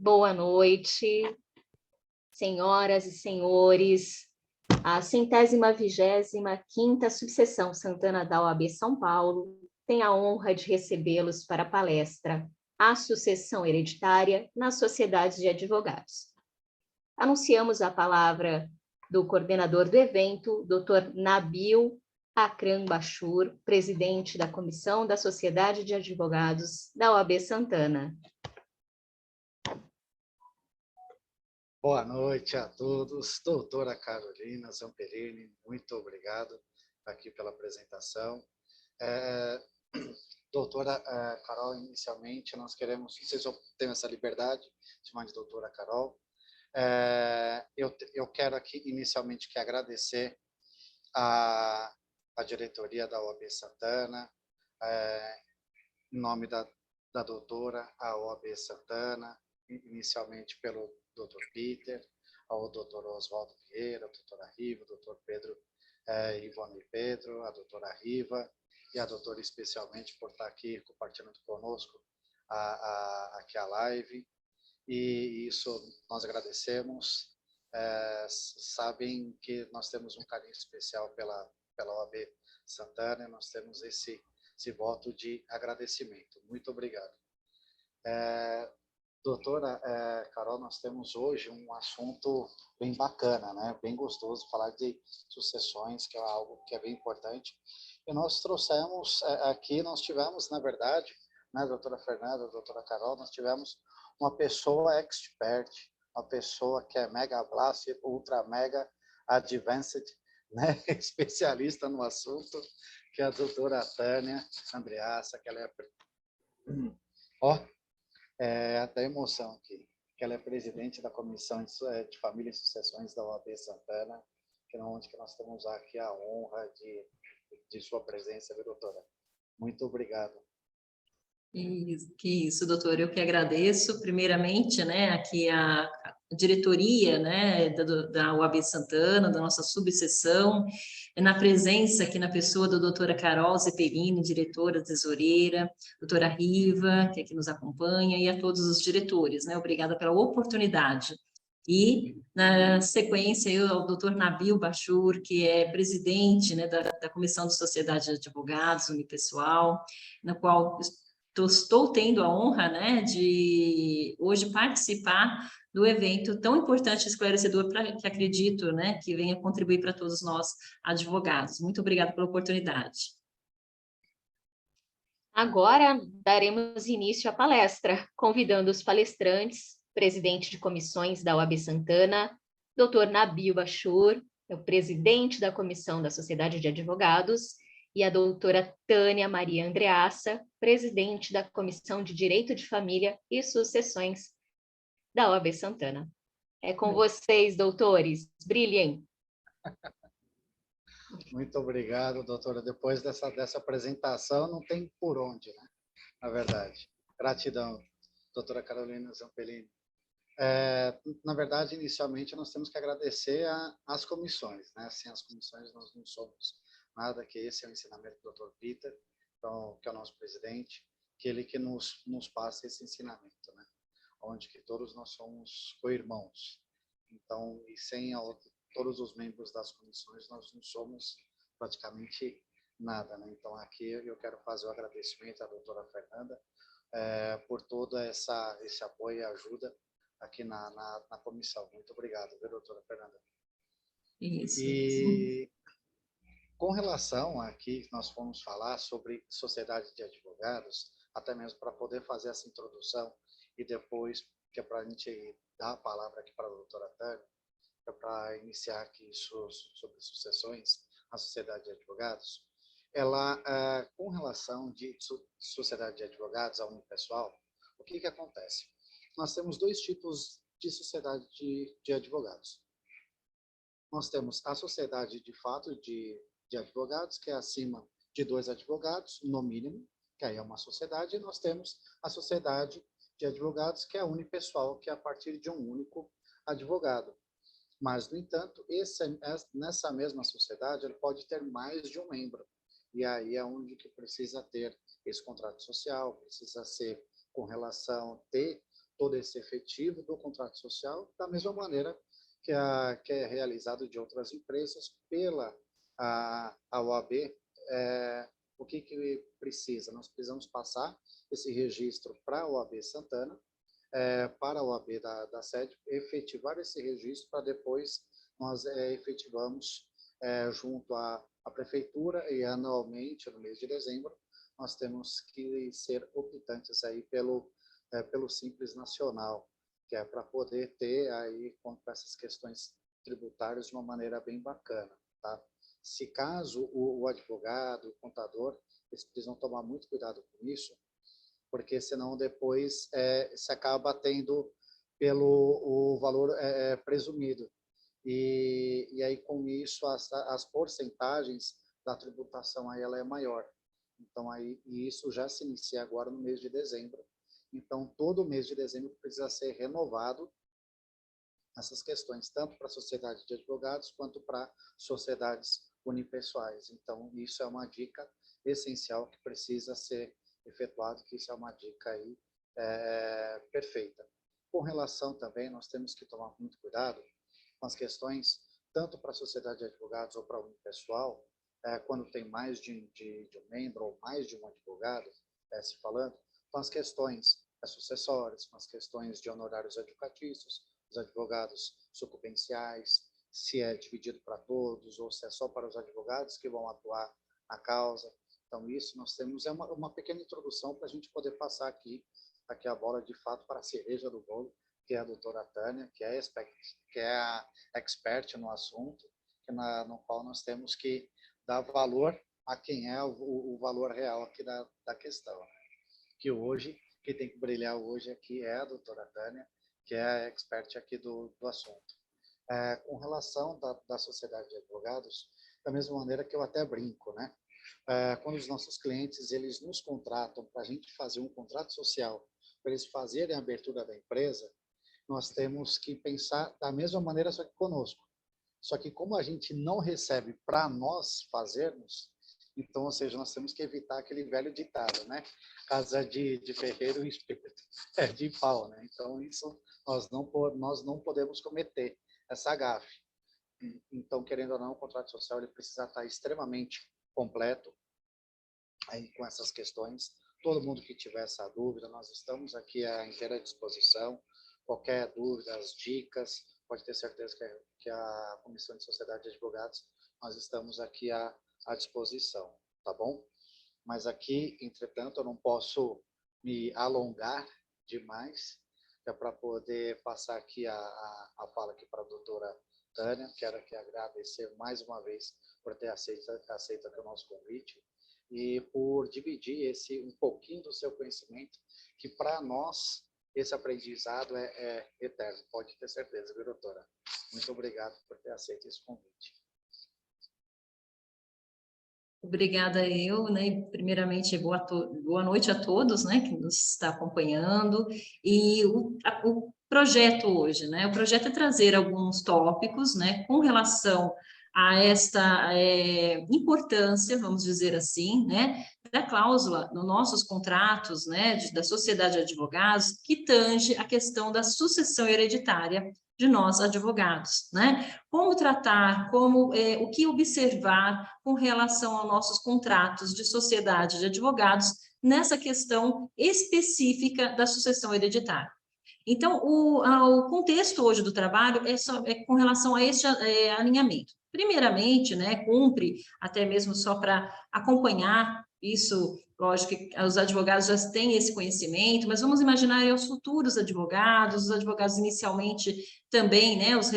Boa noite, senhoras e senhores. A 125ª Subseção Santana da OAB São Paulo tem a honra de recebê-los para a palestra A Sucessão Hereditária nas Sociedades de Advogados. Anunciamos a palavra do coordenador do evento, Dr. Nabil Akram Bachur, presidente da Comissão da Sociedade de Advogados da OAB Santana. Boa noite a todos. Doutora Carolina Zamperini, muito obrigado aqui pela apresentação. Doutora Carol, inicialmente, nós queremos, vocês têm essa liberdade de chamar de doutora Carol. Eu quero aqui, inicialmente, agradecer a diretoria da OAB Santana, em nome da doutora, a OAB Santana, inicialmente pelo Dr. Peter, ao Dr. Oswaldo Vieira, a doutora Riva, o Dr. Pedro, Ivone Pedro, a doutora Riva, e a doutora especialmente por estar aqui compartilhando conosco aqui a live, e isso nós agradecemos. Sabem que nós temos um carinho especial pela OAB Santana, e nós temos esse voto de agradecimento. Muito obrigado. Doutora Carol, nós temos hoje um assunto bem bacana, né? Bem gostoso, falar de sucessões, que é algo que é bem importante. E nós trouxemos aqui, nós tivemos, na verdade, né, doutora Fernanda, doutora Carol, nós tivemos uma pessoa expert, uma pessoa que é mega blast, ultra mega advanced, né? Especialista no assunto, que é a doutora Tânia Andreassa, que ela é... até emoção aqui, que ela é presidente da Comissão de Família e Sucessões da OAB Santana, onde que nós temos aqui a honra de sua presença, viu, doutora? Muito obrigado. Que isso, doutor, eu que agradeço, primeiramente, né, aqui a diretoria, né, da OAB Santana, da nossa subseção, na presença aqui na pessoa da doutora Carol Zeperini, diretora, tesoureira, doutora Riva, que aqui nos acompanha, e a todos os diretores, né, obrigada pela oportunidade. E, na sequência, eu, ao doutor Nabil Bachur, que é presidente, né, da Comissão de Sociedade de Advogados, unipessoal, na qual estou tendo a honra, né, de hoje participar do evento tão importante e esclarecedor, que acredito, né, que venha contribuir para todos nós, advogados. Muito obrigada pela oportunidade. Agora daremos início à palestra, convidando os palestrantes, presidente de comissões da OAB Santana, Dr. Nabil Bachur, é o presidente da Comissão da Sociedade de Advogados, e a doutora Tânia Maria Andreassa, presidente da Comissão de Direito de Família e Sucessões da OAB Santana. É com vocês, doutores. Brilhem. Muito obrigado, doutora. Depois dessa apresentação, não tem por onde, né? Na verdade. Gratidão, doutora Carolina Zampellini. Na verdade, inicialmente, nós temos que agradecer às comissões, né? Sem as comissões, nós não somos nada, que esse é o ensinamento do Dr. Peter, então, que é o nosso presidente, que ele que nos passa esse ensinamento, né? Onde que todos nós somos co-irmãos. Então, e sem todos os membros das comissões, nós não somos praticamente nada, né? Então, aqui eu quero fazer o agradecimento à doutora Fernanda por todo esse apoio e ajuda aqui na comissão. Muito obrigado, viu, doutora Fernanda? Isso. E com relação aqui, nós vamos falar sobre sociedade de advogados, até mesmo para poder fazer essa introdução e depois, que é para a gente dar a palavra aqui para a doutora Tânia, para iniciar aqui sobre sucessões, a sociedade de advogados, ela, com relação de sociedade de advogados, a unipessoal, o que acontece? Nós temos dois tipos de sociedade de advogados. Nós temos a sociedade de fato de advogados, que é acima de 2 advogados, no mínimo, que aí é uma sociedade, e nós temos a sociedade de advogados, que é unipessoal, que é a partir de um único advogado. Mas, no entanto, nessa mesma sociedade, ele pode ter mais de um membro, e aí é onde que precisa ter esse contrato social, precisa ser com relação, ter todo esse efetivo do contrato social, da mesma maneira que é realizado de outras empresas pela a OAB. O que precisa? Nós precisamos passar esse registro para a OAB Santana, para a OAB da sede, efetivar esse registro para depois nós efetivamos junto à prefeitura, e anualmente, no mês de dezembro, nós temos que ser optantes aí pelo Simples Nacional, que é para poder ter aí com essas questões tributárias de uma maneira bem bacana, tá? Se caso o advogado, o contador, eles precisam tomar muito cuidado com isso, porque senão depois se acaba tendo o valor presumido. E aí, com isso, as porcentagens da tributação aí, ela é maior. Então, aí, e isso já se inicia agora no mês de dezembro. Então, todo mês de dezembro precisa ser renovado essas questões, tanto para a sociedade de advogados quanto para sociedades unipessoais. Então, isso é uma dica essencial que precisa ser efetuado, que isso é uma dica aí perfeita. Com relação também, nós temos que tomar muito cuidado com as questões, tanto para a sociedade de advogados ou para o unipessoal, quando tem mais de um membro ou mais de um advogado se falando, com as questões sucessórias, com as questões de honorários advocatícios, os advogados sucumbenciais, se é dividido para todos ou se é só para os advogados que vão atuar na causa. Então, isso nós temos, uma pequena introdução para a gente poder passar aqui a bola, de fato, para a cereja do bolo, que é a doutora Tânia, que é a expert no assunto, no qual nós temos que dar valor a quem é o valor real aqui da questão. Que hoje, quem tem que brilhar hoje aqui é a doutora Tânia, que é a expert aqui do assunto. Com relação da sociedade de advogados, da mesma maneira que eu até brinco, né? Quando os nossos clientes eles nos contratam para a gente fazer um contrato social, para eles fazerem a abertura da empresa, nós temos que pensar da mesma maneira, só que conosco. Só que como a gente não recebe para nós fazermos, então, ou seja, nós temos que evitar aquele velho ditado, né? Casa de ferreiro, o espeto é de pau, né? Então, isso nós não podemos cometer, essa gafe. Então, querendo ou não, o contrato social ele precisa estar extremamente completo aí com essas questões. Todo mundo que tiver essa dúvida, nós estamos aqui à inteira disposição. Qualquer dúvida, as dicas, pode ter certeza que a Comissão de Sociedade de Advogados, nós estamos aqui à disposição, tá bom? Mas aqui, entretanto, eu não posso me alongar demais, é para poder passar aqui a fala aqui para a doutora Tânia. Quero aqui agradecer mais uma vez por ter aceito aqui o nosso convite e por dividir um pouquinho do seu conhecimento, que para nós esse aprendizado é eterno, pode ter certeza, viu, doutora? Muito obrigado por ter aceito esse convite. Obrigada eu, né? Primeiramente, boa noite a todos, né, que nos está acompanhando. E o projeto hoje, né? O projeto é trazer alguns tópicos, né, com relação a esta importância, vamos dizer assim, né, da cláusula nos nossos contratos, né, da sociedade de advogados, que tange a questão da sucessão hereditária de nós advogados, né? Como tratar, o que observar com relação aos nossos contratos de sociedade de advogados nessa questão específica da sucessão hereditária. Então, o contexto hoje do trabalho é com relação a este alinhamento. Primeiramente, né, cumpre até mesmo só para acompanhar isso. Lógico que os advogados já têm esse conhecimento, mas vamos imaginar os futuros advogados, os advogados inicialmente também, né, os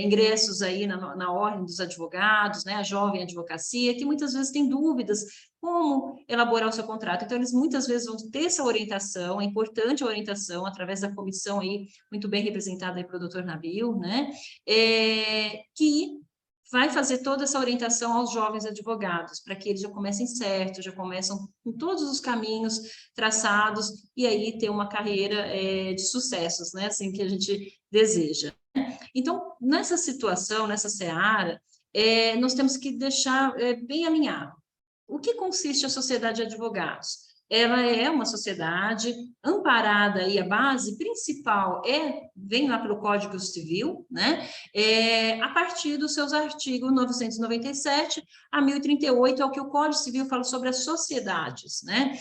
ingressos aí na ordem dos advogados, né, a jovem advocacia, que muitas vezes tem dúvidas como elaborar o seu contrato. Então, eles muitas vezes vão ter essa orientação, é importante a orientação, através da comissão aí, muito bem representada aí pelo doutor Nabil, né, que vai fazer toda essa orientação aos jovens advogados, para que eles já comecem certo, já começam com todos os caminhos traçados, e aí ter uma carreira de sucessos, né, assim que a gente deseja. Então, nessa situação, nessa seara, nós temos que deixar bem alinhado. O que consiste a sociedade de advogados? ela é uma sociedade amparada, e a base principal vem lá pelo Código Civil, né? A partir dos seus artigos 997 a 1038, é o que o Código Civil fala sobre as sociedades, né?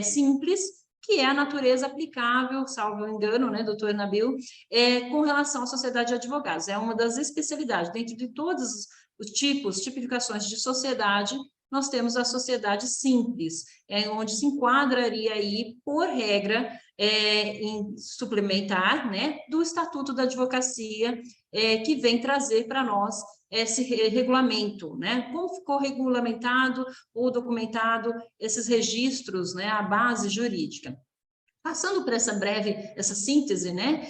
Simples, que é a natureza aplicável, salvo engano, né, doutor Nabil, com relação à sociedade de advogados. É uma das especialidades. Dentro de todos os tipificações de sociedade, nós temos a sociedade simples, onde se enquadraria aí, por regra, em suplementar, né, do Estatuto da Advocacia, que vem trazer para nós esse regulamento, né? Como ficou regulamentado ou documentado esses registros, né? A base jurídica. Passando por essa síntese, né?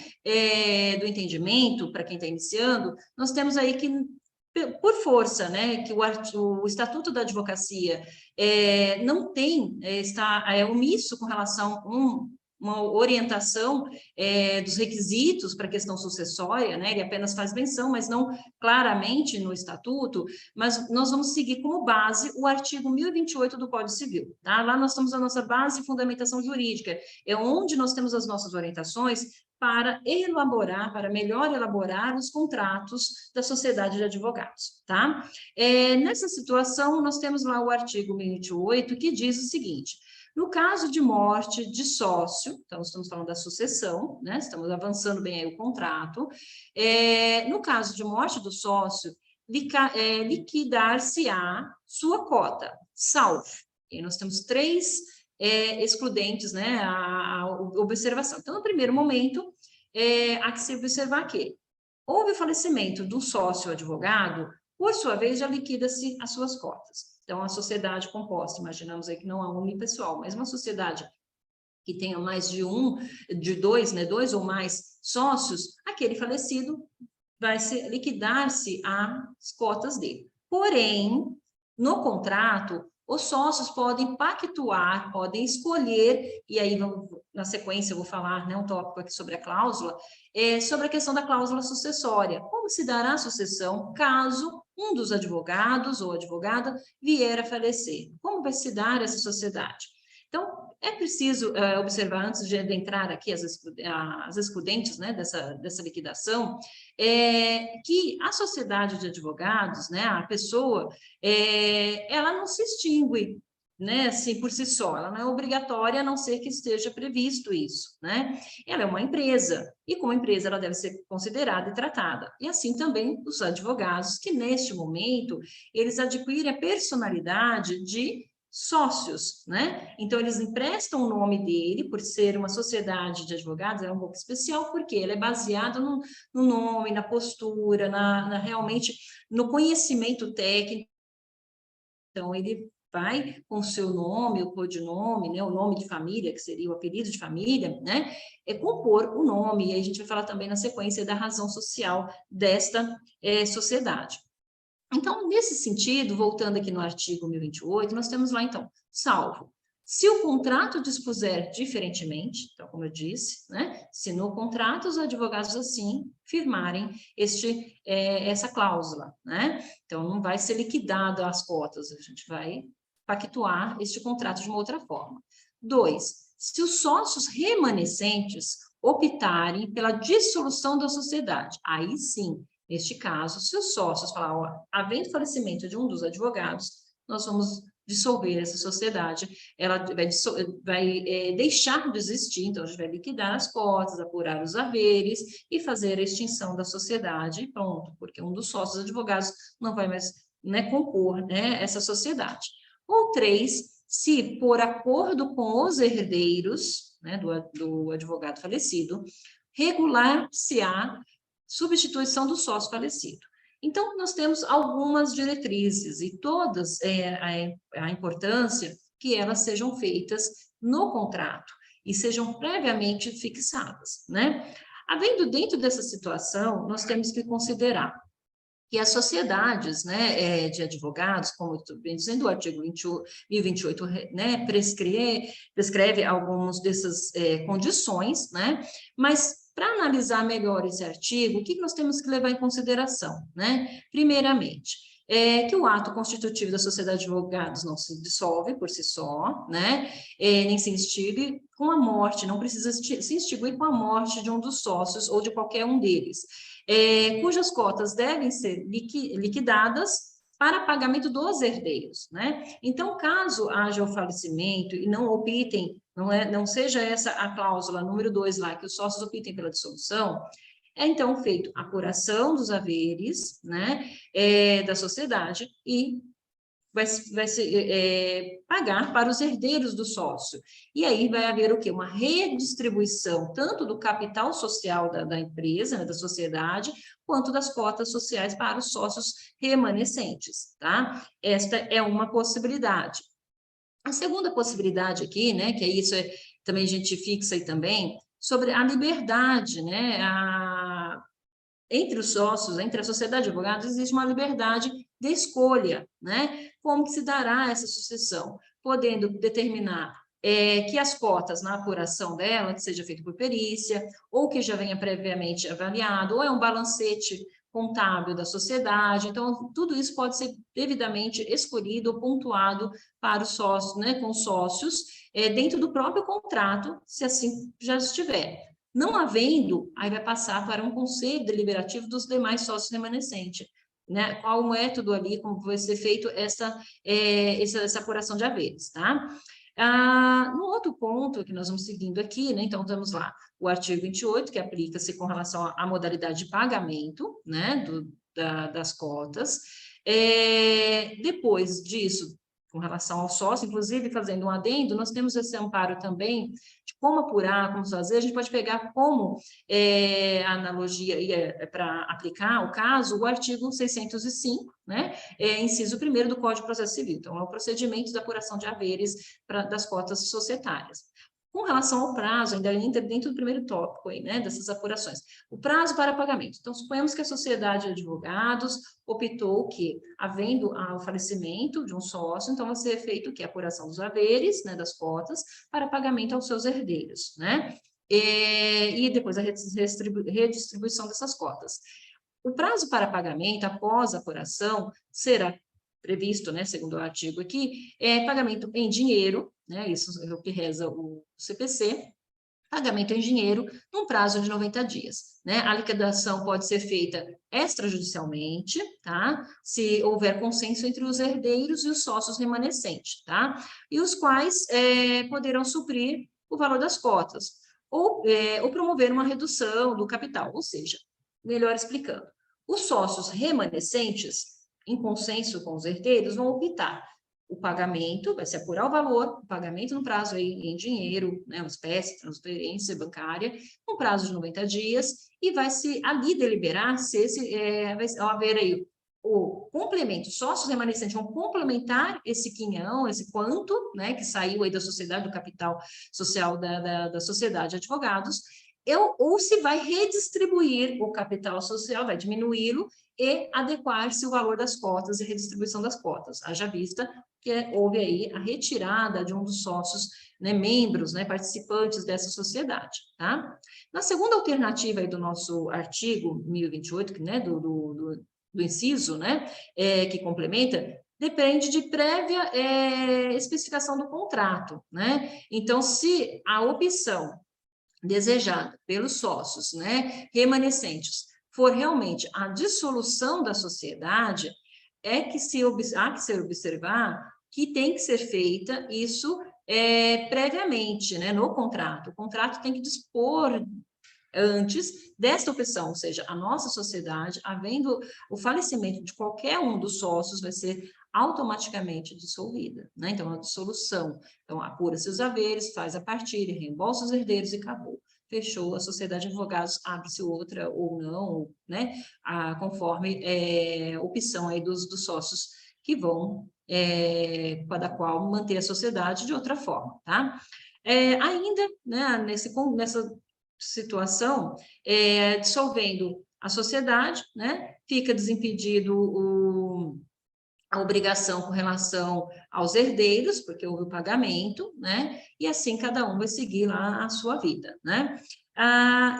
Do entendimento, para quem está iniciando, nós temos aí que, por força, né, que o Estatuto da Advocacia não tem, está omisso com relação a uma orientação dos requisitos para a questão sucessória, né, ele apenas faz menção, mas não claramente no Estatuto, mas nós vamos seguir como base o artigo 1028 do Código Civil, tá? Lá nós temos a nossa base de fundamentação jurídica, é onde nós temos as nossas orientações para melhor elaborar os contratos da sociedade de advogados, tá? Nessa situação, nós temos lá o artigo 1028, que diz o seguinte: no caso de morte de sócio, então estamos falando da sucessão, né? Estamos avançando bem aí o contrato. No caso de morte do sócio, liquidar-se-á sua cota, salvo. E nós temos 3 excludentes, né, a observação. Então, no primeiro momento, há que se observar que houve o falecimento do sócio advogado, por sua vez, já liquida-se as suas cotas. Então, a sociedade composta, imaginamos aí que não é unipessoal, mas uma sociedade que tenha mais de dois, né, 2 ou mais sócios, aquele falecido vai liquidar-se as cotas dele. Porém, no contrato, os sócios podem pactuar, podem escolher, e aí na sequência eu vou falar, né, um tópico aqui sobre a cláusula, sobre a questão da cláusula sucessória. Como se dará a sucessão caso um dos advogados ou advogada vier a falecer? Como vai se dar essa sociedade? Então, é preciso observar, antes de entrar aqui as excludentes, né, dessa liquidação, que a sociedade de advogados, né, a pessoa, ela não se extingue, né, assim, por si só, ela não é obrigatória, a não ser que esteja previsto isso, né? Ela é uma empresa, e como empresa ela deve ser considerada e tratada. E assim também os advogados, que neste momento, eles adquirem a personalidade de sócios, né? Então, eles emprestam o nome dele, por ser uma sociedade de advogados, é um pouco especial, porque ele é baseado no nome, na postura, realmente no conhecimento técnico. Então, ele vai com o seu nome, o codinome, né, o nome de família, que seria o apelido de família, né, compor o nome, e aí a gente vai falar também na sequência da razão social desta sociedade. Então, nesse sentido, voltando aqui no artigo 1028, nós temos lá, então, salvo. Se o contrato dispuser diferentemente, então, como eu disse, né, se no contrato os advogados assim firmarem essa cláusula, né, então não vai ser liquidado as cotas, a gente vai pactuar este contrato de uma outra forma. 2, se os sócios remanescentes optarem pela dissolução da sociedade, aí sim, neste caso, se os sócios falarem, havendo falecimento de um dos advogados, nós vamos dissolver essa sociedade, ela vai deixar de existir, então a gente vai liquidar as cotas, apurar os haveres e fazer a extinção da sociedade, e pronto, porque um dos sócios advogados não vai mais, né, compor, né, essa sociedade. Ou 3, se por acordo com os herdeiros, né, do advogado falecido, regular-se-á substituição do sócio falecido. Então, nós temos algumas diretrizes e todas a importância que elas sejam feitas no contrato e sejam previamente fixadas, né? Havendo dentro dessa situação, nós temos que considerar que as sociedades, né, de advogados, como eu estou bem dizendo, o artigo 1028, né, prescreve algumas dessas condições, né, mas para analisar melhor esse artigo, o que nós temos que levar em consideração, né? Primeiramente, que o ato constitutivo da sociedade de advogados não se dissolve por si só, né? Nem se extingue com a morte, não precisa se extinguir com a morte de um dos sócios ou de qualquer um deles, cujas cotas devem ser liquidadas para pagamento dos herdeiros, né? Então, caso haja o falecimento e não optem, não seja essa a cláusula número 2 lá, que os sócios optem pela dissolução, é então feito a apuração dos haveres, né, da sociedade e vai se pagar para os herdeiros do sócio. E aí vai haver o quê? Uma redistribuição tanto do capital social da empresa, né, da sociedade, quanto das cotas sociais para os sócios remanescentes, tá? Esta é uma possibilidade. A segunda possibilidade aqui, né, que é isso, também a gente fixa aí também, sobre a liberdade, né, entre os sócios, entre a sociedade de advogados, existe uma liberdade de escolha, né? Como que se dará essa sucessão? Podendo determinar que as cotas na apuração dela, que seja feito por perícia, ou que já venha previamente avaliado, ou é um balancete contábil da sociedade, então tudo isso pode ser devidamente escolhido ou pontuado para os sócios, né, com os sócios, dentro do próprio contrato, se assim já estiver. Não havendo, aí vai passar para um conselho deliberativo dos demais sócios remanescentes, né? Qual o método ali, como vai ser feito essa apuração de haveres, tá? No outro ponto que nós vamos seguindo aqui, né? Então, estamos lá, o artigo 28, que aplica-se com relação à modalidade de pagamento, né? Das cotas. Depois disso, com relação ao sócio, inclusive fazendo um adendo, nós temos esse amparo também de como apurar, como fazer, a gente pode pegar como a analogia para aplicar o caso, o artigo 605, né, inciso 1º do Código de Processo Civil, então é o procedimento de apuração de haveres das cotas societárias. Com relação ao prazo, ainda entra dentro do primeiro tópico aí, né, dessas apurações. O prazo para pagamento. Então, suponhamos que a sociedade de advogados optou que, havendo o falecimento de um sócio, então vai ser feito o quê? A apuração dos haveres, né, das cotas, para pagamento aos seus herdeiros, né? E depois a redistribuição dessas cotas. O prazo para pagamento após a apuração será previsto, né, segundo o artigo aqui, pagamento em dinheiro, né, isso é o que reza o CPC, pagamento em dinheiro num prazo de 90 dias, né? A liquidação pode ser feita extrajudicialmente, tá? Se houver consenso entre os herdeiros e os sócios remanescentes, tá? E os quais poderão suprir o valor das cotas, ou promover uma redução do capital, ou seja, melhor explicando, os sócios remanescentes, em consenso com os herdeiros, vão optar o pagamento, vai se apurar o valor, o pagamento no prazo aí em dinheiro, né, uma espécie de transferência bancária, no prazo de 90 dias, e vai se ali deliberar se vai haver aí o complemento, sócios remanescentes vão complementar esse quinhão, esse quanto, né, que saiu aí da sociedade, do capital social da sociedade de advogados, ou se vai redistribuir o capital social, vai diminuí-lo e adequar-se o valor das cotas e redistribuição das cotas, haja vista que houve aí a retirada de um dos sócios, né, membros, né, participantes dessa sociedade, tá? Na segunda alternativa aí do nosso artigo 1028, né, do inciso, né, que complementa, depende de prévia especificação do contrato, né? Então, se a opção desejada pelos sócios, né, remanescentes, for realmente a dissolução da sociedade, há que ser observar que tem que ser feita isso previamente, né, no contrato. O contrato tem que dispor antes desta opção, ou seja, a nossa sociedade, havendo o falecimento de qualquer um dos sócios, vai ser automaticamente dissolvida, né? Então, a dissolução. Então, apura-se os haveres, faz a partilha, reembolsa os herdeiros e acabou. Fechou, a sociedade de advogados, abre-se outra ou não, né? Conforme opção aí dos sócios que vão, cada qual, manter a sociedade de outra forma, tá? Ainda, né, nessa situação, dissolvendo a sociedade, né? Fica desimpedido a obrigação com relação aos herdeiros, porque houve o pagamento, né? E assim cada um vai seguir lá a sua vida, né?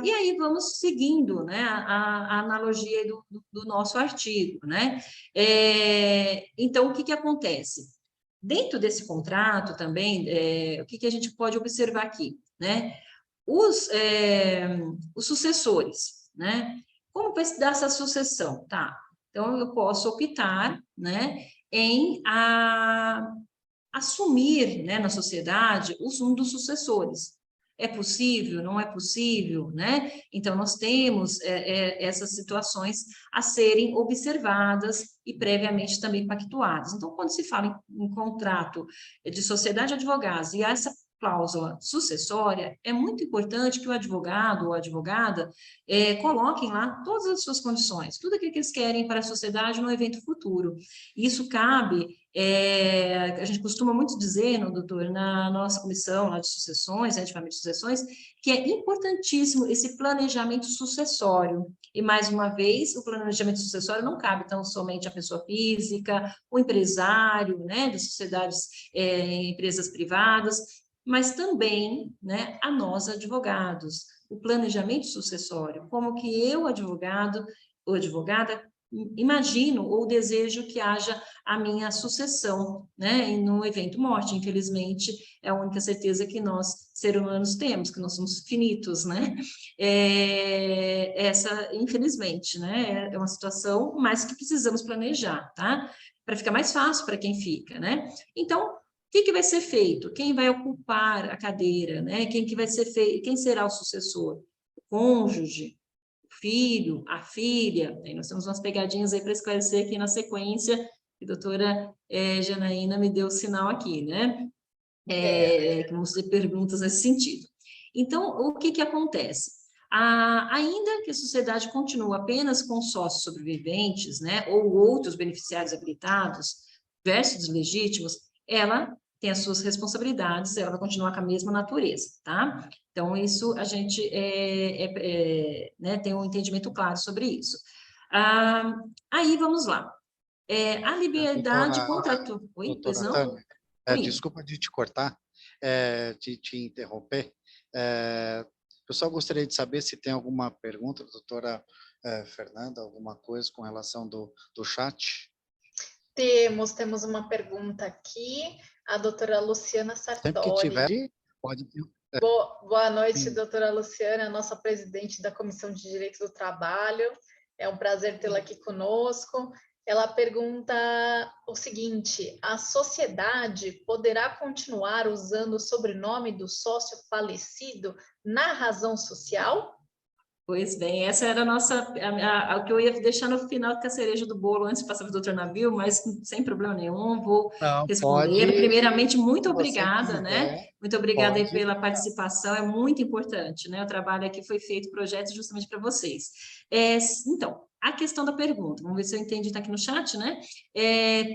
E aí vamos seguindo, né, a analogia do nosso artigo, né? Então, o que acontece? Dentro desse contrato também, o que a gente pode observar aqui, né? Os sucessores, né? Como vai se dar essa sucessão? Tá, então eu posso optar, né, em assumir, né, na sociedade um dos sucessores. É possível? Não é possível, né? Então, nós temos essas situações a serem observadas e previamente também pactuadas. Então, quando se fala em contrato de sociedade de advogados e essa cláusula sucessória, é muito importante que o advogado ou a advogada coloquem lá todas as suas condições, tudo aquilo que eles querem para a sociedade no evento futuro. Isso cabe, a gente costuma muito dizer, não, doutor, na nossa comissão lá de sucessões, de família de sucessões, que é importantíssimo esse planejamento sucessório. E, mais uma vez, o planejamento sucessório não cabe tão somente à pessoa física, o empresário, né, das sociedades, empresas privadas, mas também, né, a nós, advogados. O planejamento sucessório, como que eu, advogado ou advogada, imagino ou desejo que haja a minha sucessão, né, no evento morte. Infelizmente, é a única certeza que nós, seres humanos, temos, que nós somos finitos, né, infelizmente, né, é uma situação, mas que precisamos planejar, tá, para ficar mais fácil para quem fica, né. Então, o que vai ser feito? Quem vai ocupar a cadeira, né? Quem que vai ser feito? Quem será o sucessor? O cônjuge, o filho, a filha. Aí nós temos umas pegadinhas aí para esclarecer aqui na sequência, que a doutora Janaína me deu o sinal aqui, né? Que vamos ter perguntas nesse sentido. Então, o que acontece? Ainda que a sociedade continue apenas com sócios sobreviventes, né, ou outros beneficiários habilitados, versus legítimos, ela tem as suas responsabilidades, ela vai continuar com a mesma natureza, tá? Então, isso a gente né, tem um entendimento claro sobre isso. Aí, vamos lá. A liberdade contratual... Oi, pois não? Tânia, desculpa de te cortar, de te interromper. Eu só gostaria de saber se tem alguma pergunta, doutora Fernanda, alguma coisa com relação do chat. Temos uma pergunta aqui, a doutora Luciana Sartori. Sempre que tiver, pode... Boa noite, Sim. doutora Luciana, nossa presidente da Comissão de Direitos do Trabalho. É um prazer tê-la aqui conosco. Ela pergunta o seguinte: a sociedade poderá continuar usando o sobrenome do sócio falecido na razão social? Pois bem, essa era a nossa, o que eu ia deixar no final com a cereja do bolo, antes de passar para o doutor Nabil, mas sem problema nenhum, vou responder. Pode, primeiramente, muito obrigada, quiser, né? Muito obrigada aí pela ficar. participação, é muito importante, né? O trabalho aqui foi feito, projeto justamente para vocês. Então, a questão da pergunta, vamos ver se eu entendi, está aqui no chat, né?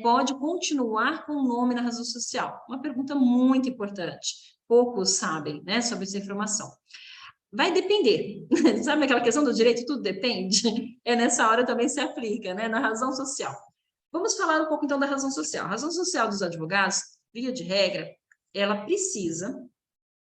Pode continuar com o nome na razão social? Uma pergunta muito importante, poucos sabem, né, sobre essa informação. Vai depender, sabe aquela questão do direito, tudo depende? Nessa hora também se aplica, né, na razão social. Vamos falar um pouco então da razão social. A razão social dos advogados, via de regra, ela precisa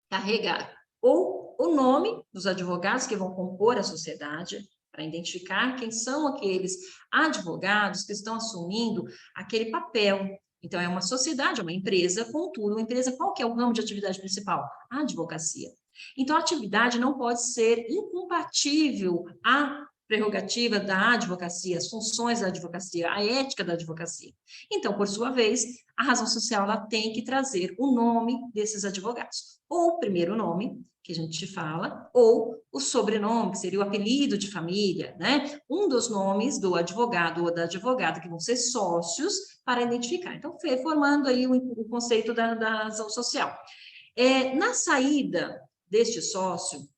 carregar ou o nome dos advogados que vão compor a sociedade, para identificar quem são aqueles advogados que estão assumindo aquele papel. Então, é uma sociedade, uma empresa, contudo, uma empresa, qual que é o ramo de atividade principal? A advocacia. Então, a atividade não pode ser incompatível à prerrogativa da advocacia, as funções da advocacia, a ética da advocacia. Então, por sua vez, a razão social ela tem que trazer o nome desses advogados. Ou o primeiro nome, que a gente fala, ou o sobrenome, que seria o apelido de família, né? Um dos nomes do advogado ou da advogada que vão ser sócios para identificar. Então, formando aí o conceito da razão social. Na saída deste sócio,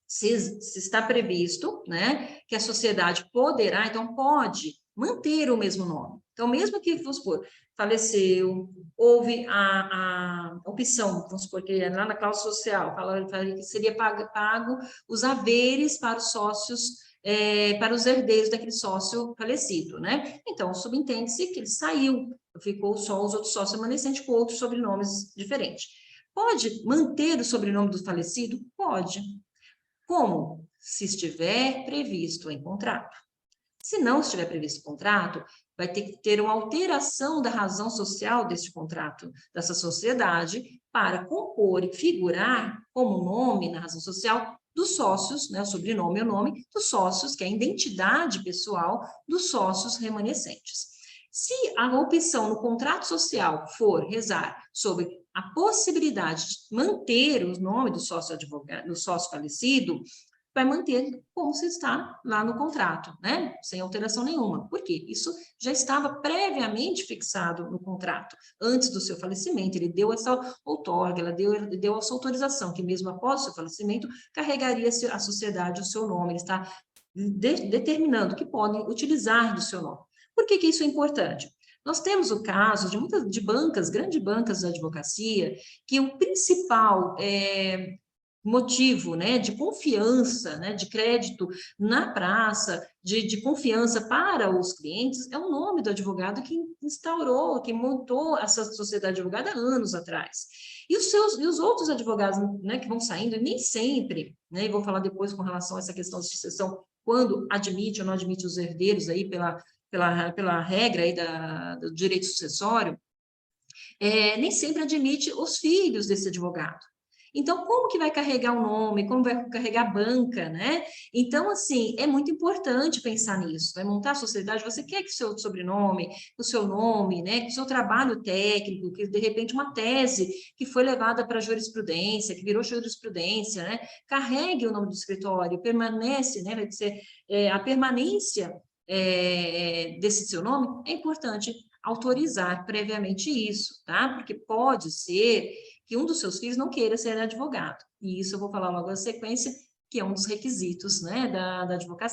se está previsto, né, que a sociedade poderá, então pode manter o mesmo nome. Então, mesmo que, vamos supor, faleceu, houve a opção, vamos supor, que lá na cláusula social, fala que seria pago os haveres para os sócios para os herdeiros daquele sócio falecido, né? Então, subentende-se que ele saiu, ficou só os outros sócios remanescentes com outros sobrenomes diferentes. Pode manter o sobrenome do falecido? Pode. Como? Se estiver previsto em contrato. Se não estiver previsto em contrato, vai ter que ter uma alteração da razão social deste contrato, dessa sociedade, para compor e figurar como nome na razão social dos sócios, né, o sobrenome e o nome dos sócios, que é a identidade pessoal dos sócios remanescentes. Se a opção no contrato social for rezar sobre a possibilidade de manter o nome do sócio advogado, do sócio falecido, vai manter como se está lá no contrato, né? Sem alteração nenhuma. Por quê? Isso já estava previamente fixado no contrato. Antes do seu falecimento, ele deu essa outorga, ela deu essa autorização, que mesmo após o seu falecimento, carregaria a sociedade o seu nome. Ele está determinando que podem utilizar do seu nome. Por que isso é importante? Nós temos o caso de muitas bancas, grandes bancas da advocacia, que o principal motivo, né, de confiança, né, de crédito na praça, de confiança para os clientes, é o nome do advogado que instaurou, que montou essa sociedade advogada há anos atrás. E os outros advogados, né, que vão saindo, e nem sempre, né, e vou falar depois com relação a essa questão de sucessão, quando admite ou não admite os herdeiros aí pela regra aí do direito sucessório, nem sempre admite os filhos desse advogado. Então, como que vai carregar o nome, como vai carregar a banca, né? Então, assim, é muito importante pensar nisso. Vai montar a sociedade, você quer que o seu sobrenome, o seu nome, né? Que o seu trabalho técnico, que de repente uma tese que foi levada para a jurisprudência, que virou jurisprudência, né? Carregue o nome do escritório, permanece, né? Vai ser a permanência desse seu nome, é importante autorizar previamente isso, tá? Porque pode ser que um dos seus filhos não queira ser advogado. E isso eu vou falar logo na sequência, que é um dos requisitos, né,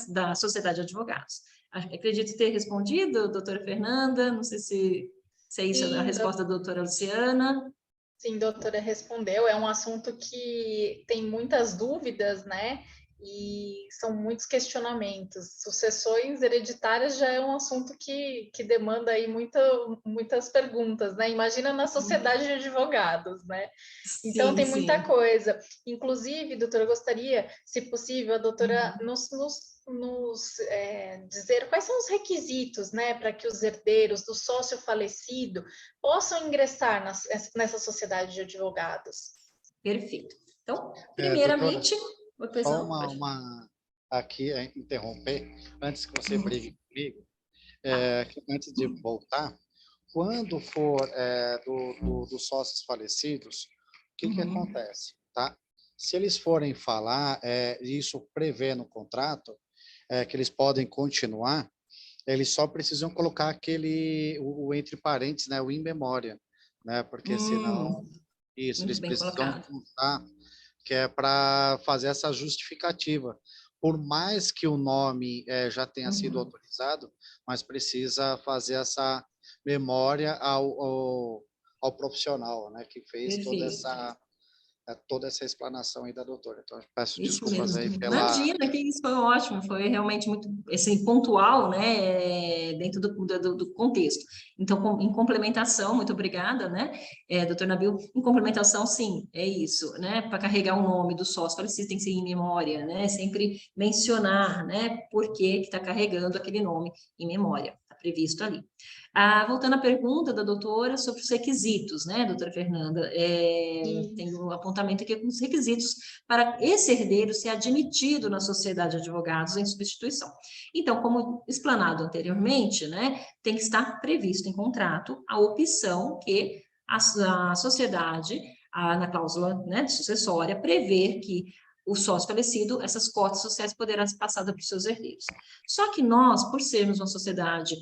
da sociedade de advogados. Acredito ter respondido, doutora Fernanda, não sei se é isso. Sim, a resposta da doutora Luciana. Sim, doutora, respondeu. É um assunto que tem muitas dúvidas, né? E são muitos questionamentos. Sucessões hereditárias já é um assunto que demanda aí muitas perguntas, né? Imagina na sociedade de advogados, né? Então, sim, tem muita coisa. Inclusive, doutora, eu gostaria, se possível, a doutora nos dizer quais são os requisitos, né, para que os herdeiros do sócio falecido possam ingressar nessa sociedade de advogados. Perfeito. Então, primeiramente... Doutora, só aqui, interromper, antes que você brigue comigo, antes de voltar, quando for dos sócios falecidos, o que acontece, tá? Se eles forem falar, isso prevê no contrato, que eles podem continuar, eles só precisam colocar o entre parênteses, né, o in memória, né, porque senão, isso, eles precisam contar, que é para fazer essa justificativa. Por mais que o nome já tenha sido autorizado, mas precisa fazer essa memória ao profissional, né, que fez toda essa explanação aí da doutora. Então, eu peço isso desculpas mesmo. aí pela... Imagina, que isso foi ótimo, foi realmente muito assim, pontual, né, dentro do contexto. Então, em complementação, muito obrigada, né, doutor Nabil, em complementação, sim, é isso, né, para carregar o nome do sócio falecido tem que ser em memória, né, sempre mencionar, né, por que está carregando aquele nome em memória, está previsto ali. Voltando à pergunta da doutora sobre os requisitos, né, doutora Fernanda, tem um apontamento aqui com os requisitos para esse herdeiro ser admitido na sociedade de advogados em substituição. Então, como explanado anteriormente, né, tem que estar previsto em contrato a opção que a sociedade, na cláusula, né, sucessória, prever que o sócio falecido, essas cotas sociais poderão ser passadas para os seus herdeiros. Só que nós, por sermos uma sociedade,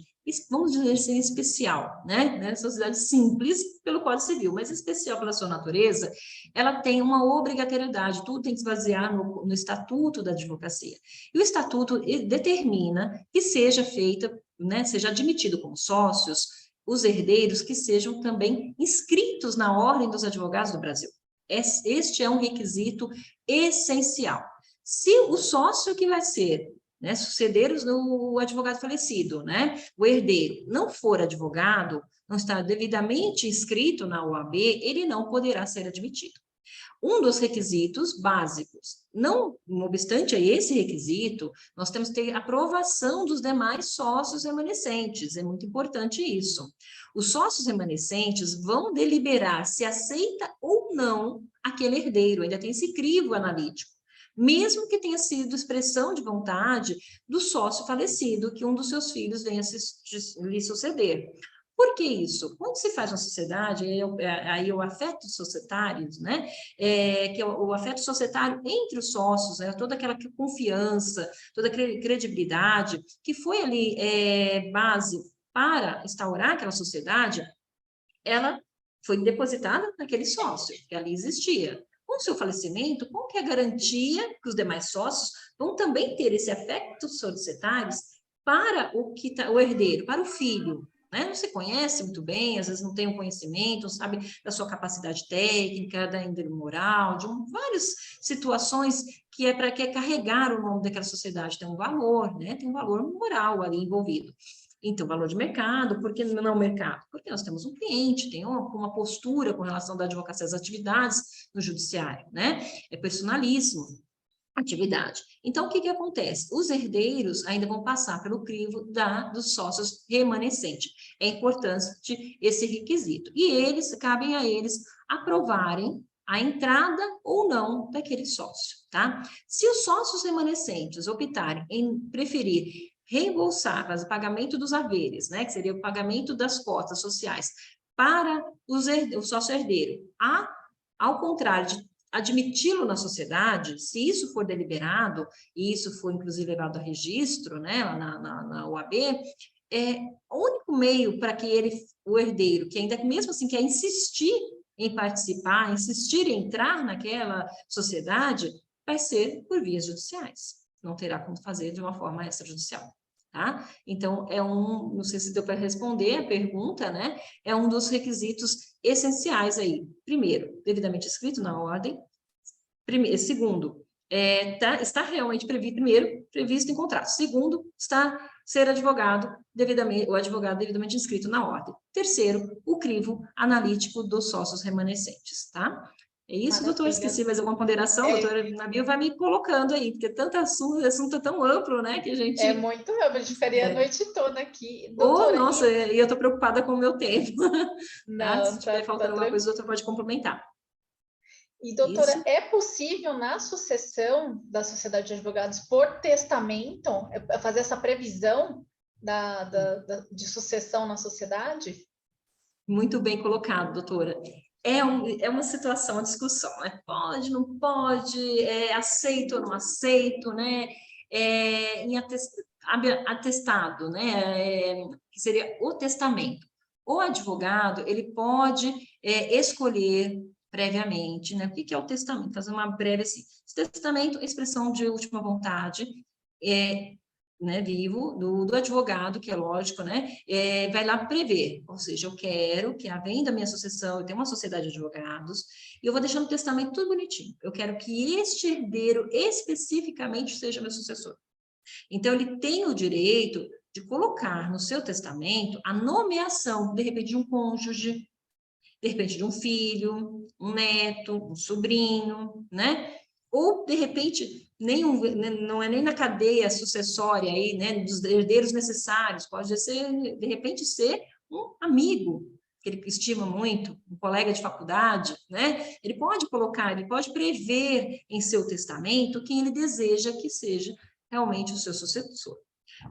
vamos dizer assim, especial, né? Sociedade simples pelo Código Civil, mas especial pela sua natureza, ela tem uma obrigatoriedade, tudo tem que se basear no Estatuto da Advocacia. E o Estatuto determina que seja feita, né, seja admitido como sócios, os herdeiros que sejam também inscritos na Ordem dos Advogados do Brasil. Este é um requisito essencial. Se o sócio que vai ser né, suceder o advogado falecido, né, o herdeiro, não for advogado, não está devidamente inscrito na OAB, ele não poderá ser admitido. Um dos requisitos básicos. Não obstante a esse requisito, nós temos que ter aprovação dos demais sócios remanescentes, é muito importante isso. Os sócios remanescentes vão deliberar se aceita ou não aquele herdeiro, ainda tem esse crivo analítico, mesmo que tenha sido expressão de vontade do sócio falecido, que um dos seus filhos venha lhe suceder. Por que isso? Quando se faz uma sociedade, aí o afeto societário, né? Que é o afeto societário entre os sócios, né? Toda aquela confiança, toda aquela credibilidade, que foi ali base para instaurar aquela sociedade, ela foi depositada naquele sócio, que ali existia. Com o seu falecimento, qual que é a garantia que os demais sócios vão também ter esse afeto societário para o herdeiro, para o filho, né? Não se conhece muito bem, às vezes não tem um conhecimento, não sabe da sua capacidade técnica, da índole moral, de várias situações que é para carregar o nome daquela sociedade, tem um valor, né? Tem um valor moral ali envolvido. Então, valor de mercado, por que não mercado? Porque nós temos um cliente, tem uma postura com relação da advocacia às atividades no judiciário, né? É personalíssimo. Atividade. Então, o que acontece? Os herdeiros ainda vão passar pelo crivo dos sócios remanescentes. É importante esse requisito. E cabem a eles aprovarem a entrada ou não daquele sócio, tá? Se os sócios remanescentes optarem em preferir reembolsar o pagamento dos haveres, né, que seria o pagamento das cotas sociais, para o sócio herdeiro, ao contrário de admiti-lo na sociedade, se isso for deliberado, e isso for inclusive levado a registro, né, na OAB, o único meio para que o herdeiro, que ainda mesmo assim quer insistir em participar, insistir em entrar naquela sociedade, vai ser por vias judiciais. Não terá como fazer de uma forma extrajudicial. Tá? Então, não sei se deu para responder a pergunta, né? É um dos requisitos essenciais aí. Primeiro, devidamente escrito na ordem. Segundo, está realmente previsto em contrato. Segundo, ser advogado o advogado devidamente inscrito na ordem. Terceiro, o crivo analítico dos sócios remanescentes, tá? É isso, doutor? Esqueci mais alguma ponderação? Doutora Nabil vai me colocando aí, porque tanto assunto é tão amplo, né, que a gente... É muito amplo, a gente ficaria a noite toda aqui. Doutora, nossa, e eu estou preocupada com o meu tempo. Não, Se estiver faltando alguma coisa, o doutor pode complementar. E, doutora, é possível, na sucessão da sociedade de advogados, por testamento, fazer essa previsão de sucessão na sociedade? Muito bem colocado, doutora. É uma situação, uma discussão, né? Pode, não pode, aceito ou não aceito, né? Em atestado, né? Que seria o testamento. O advogado, ele pode escolher previamente, né? O que é o testamento? Fazer uma breve assim. Testamento, expressão de última vontade, né, vivo, do advogado, que é lógico, né, vai lá prever, ou seja, eu quero que, havendo a minha sucessão, eu tenho uma sociedade de advogados, e eu vou deixar no testamento tudo bonitinho, eu quero que este herdeiro especificamente seja meu sucessor. Então, ele tem o direito de colocar no seu testamento a nomeação, de repente, de um cônjuge, de repente, de um filho, um neto, um sobrinho, né, ou, de repente, não é nem na cadeia sucessória aí, né, dos herdeiros necessários, pode ser, de repente, ser um amigo que ele estima muito, um colega de faculdade, né, ele pode prever em seu testamento quem ele deseja que seja realmente o seu sucessor.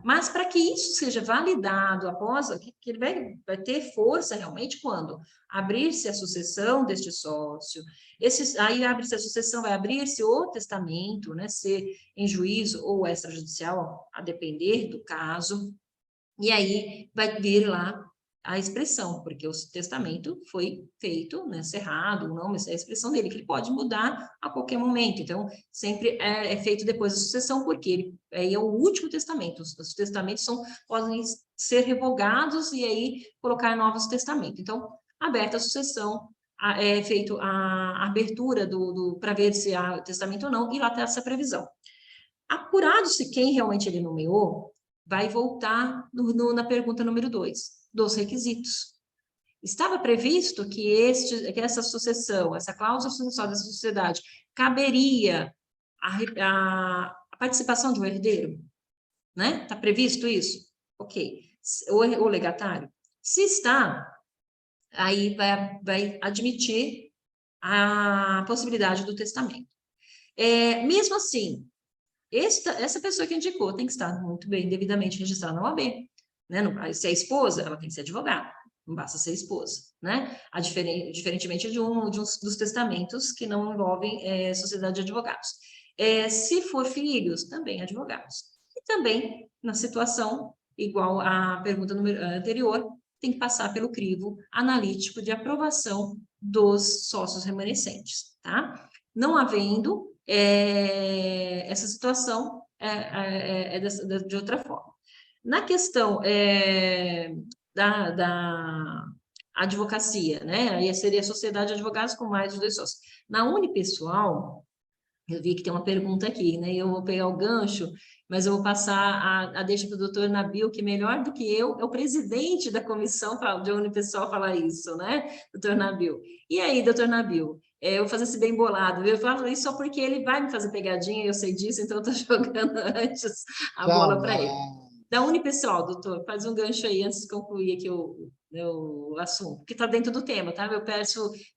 Mas para que isso seja validado após, que ele vai ter força realmente quando abrir-se a sucessão deste sócio, aí abre-se a sucessão, vai abrir-se o testamento, né, ser em juízo ou extrajudicial, a depender do caso, e aí vai vir lá a expressão, porque o testamento foi feito, né, cerrado, não, mas é a expressão dele, que ele pode mudar a qualquer momento. Então, sempre é feito depois da sucessão, porque ele é o último testamento. Os testamentos podem ser revogados e aí colocar novos testamentos. Então, aberta a sucessão, é feito a abertura para ver se há testamento ou não, e lá está essa previsão. Apurado-se quem realmente ele nomeou, vai voltar na pergunta número 2, dos requisitos. Estava previsto que essa sucessão, essa cláusula sucessória dessa sociedade, caberia a participação de um herdeiro? Né? Está previsto isso? Ok. O legatário? Se está, aí vai admitir a possibilidade do testamento. Mesmo assim, essa pessoa que indicou tem que estar muito bem, devidamente registrada na OAB. Né? Se é esposa, ela tem que ser advogada, não basta ser esposa. Né? Diferentemente dos testamentos que não envolvem sociedade de advogados. Se for filhos, também advogados. E também, na situação, igual à pergunta anterior, tem que passar pelo crivo analítico de aprovação dos sócios remanescentes. Tá? Não havendo essa situação, de outra forma. Na questão da advocacia, né? Aí seria a sociedade de advogados com mais de 2 sócios. Na unipessoal, eu vi que tem uma pergunta aqui, né? Eu vou pegar o gancho, mas eu vou passar a deixa para o doutor Nabil, que melhor do que eu, é o presidente da comissão de unipessoal falar isso, né, doutor Nabil? E aí, doutor Nabil? Eu vou fazer esse bem bolado, eu falo isso só porque ele vai me fazer pegadinha, eu sei disso, então eu estou jogando antes a bola para ele. Da unipessoal, doutor, faz um gancho aí antes de concluir aqui o assunto, que está dentro do tema, tá? Eu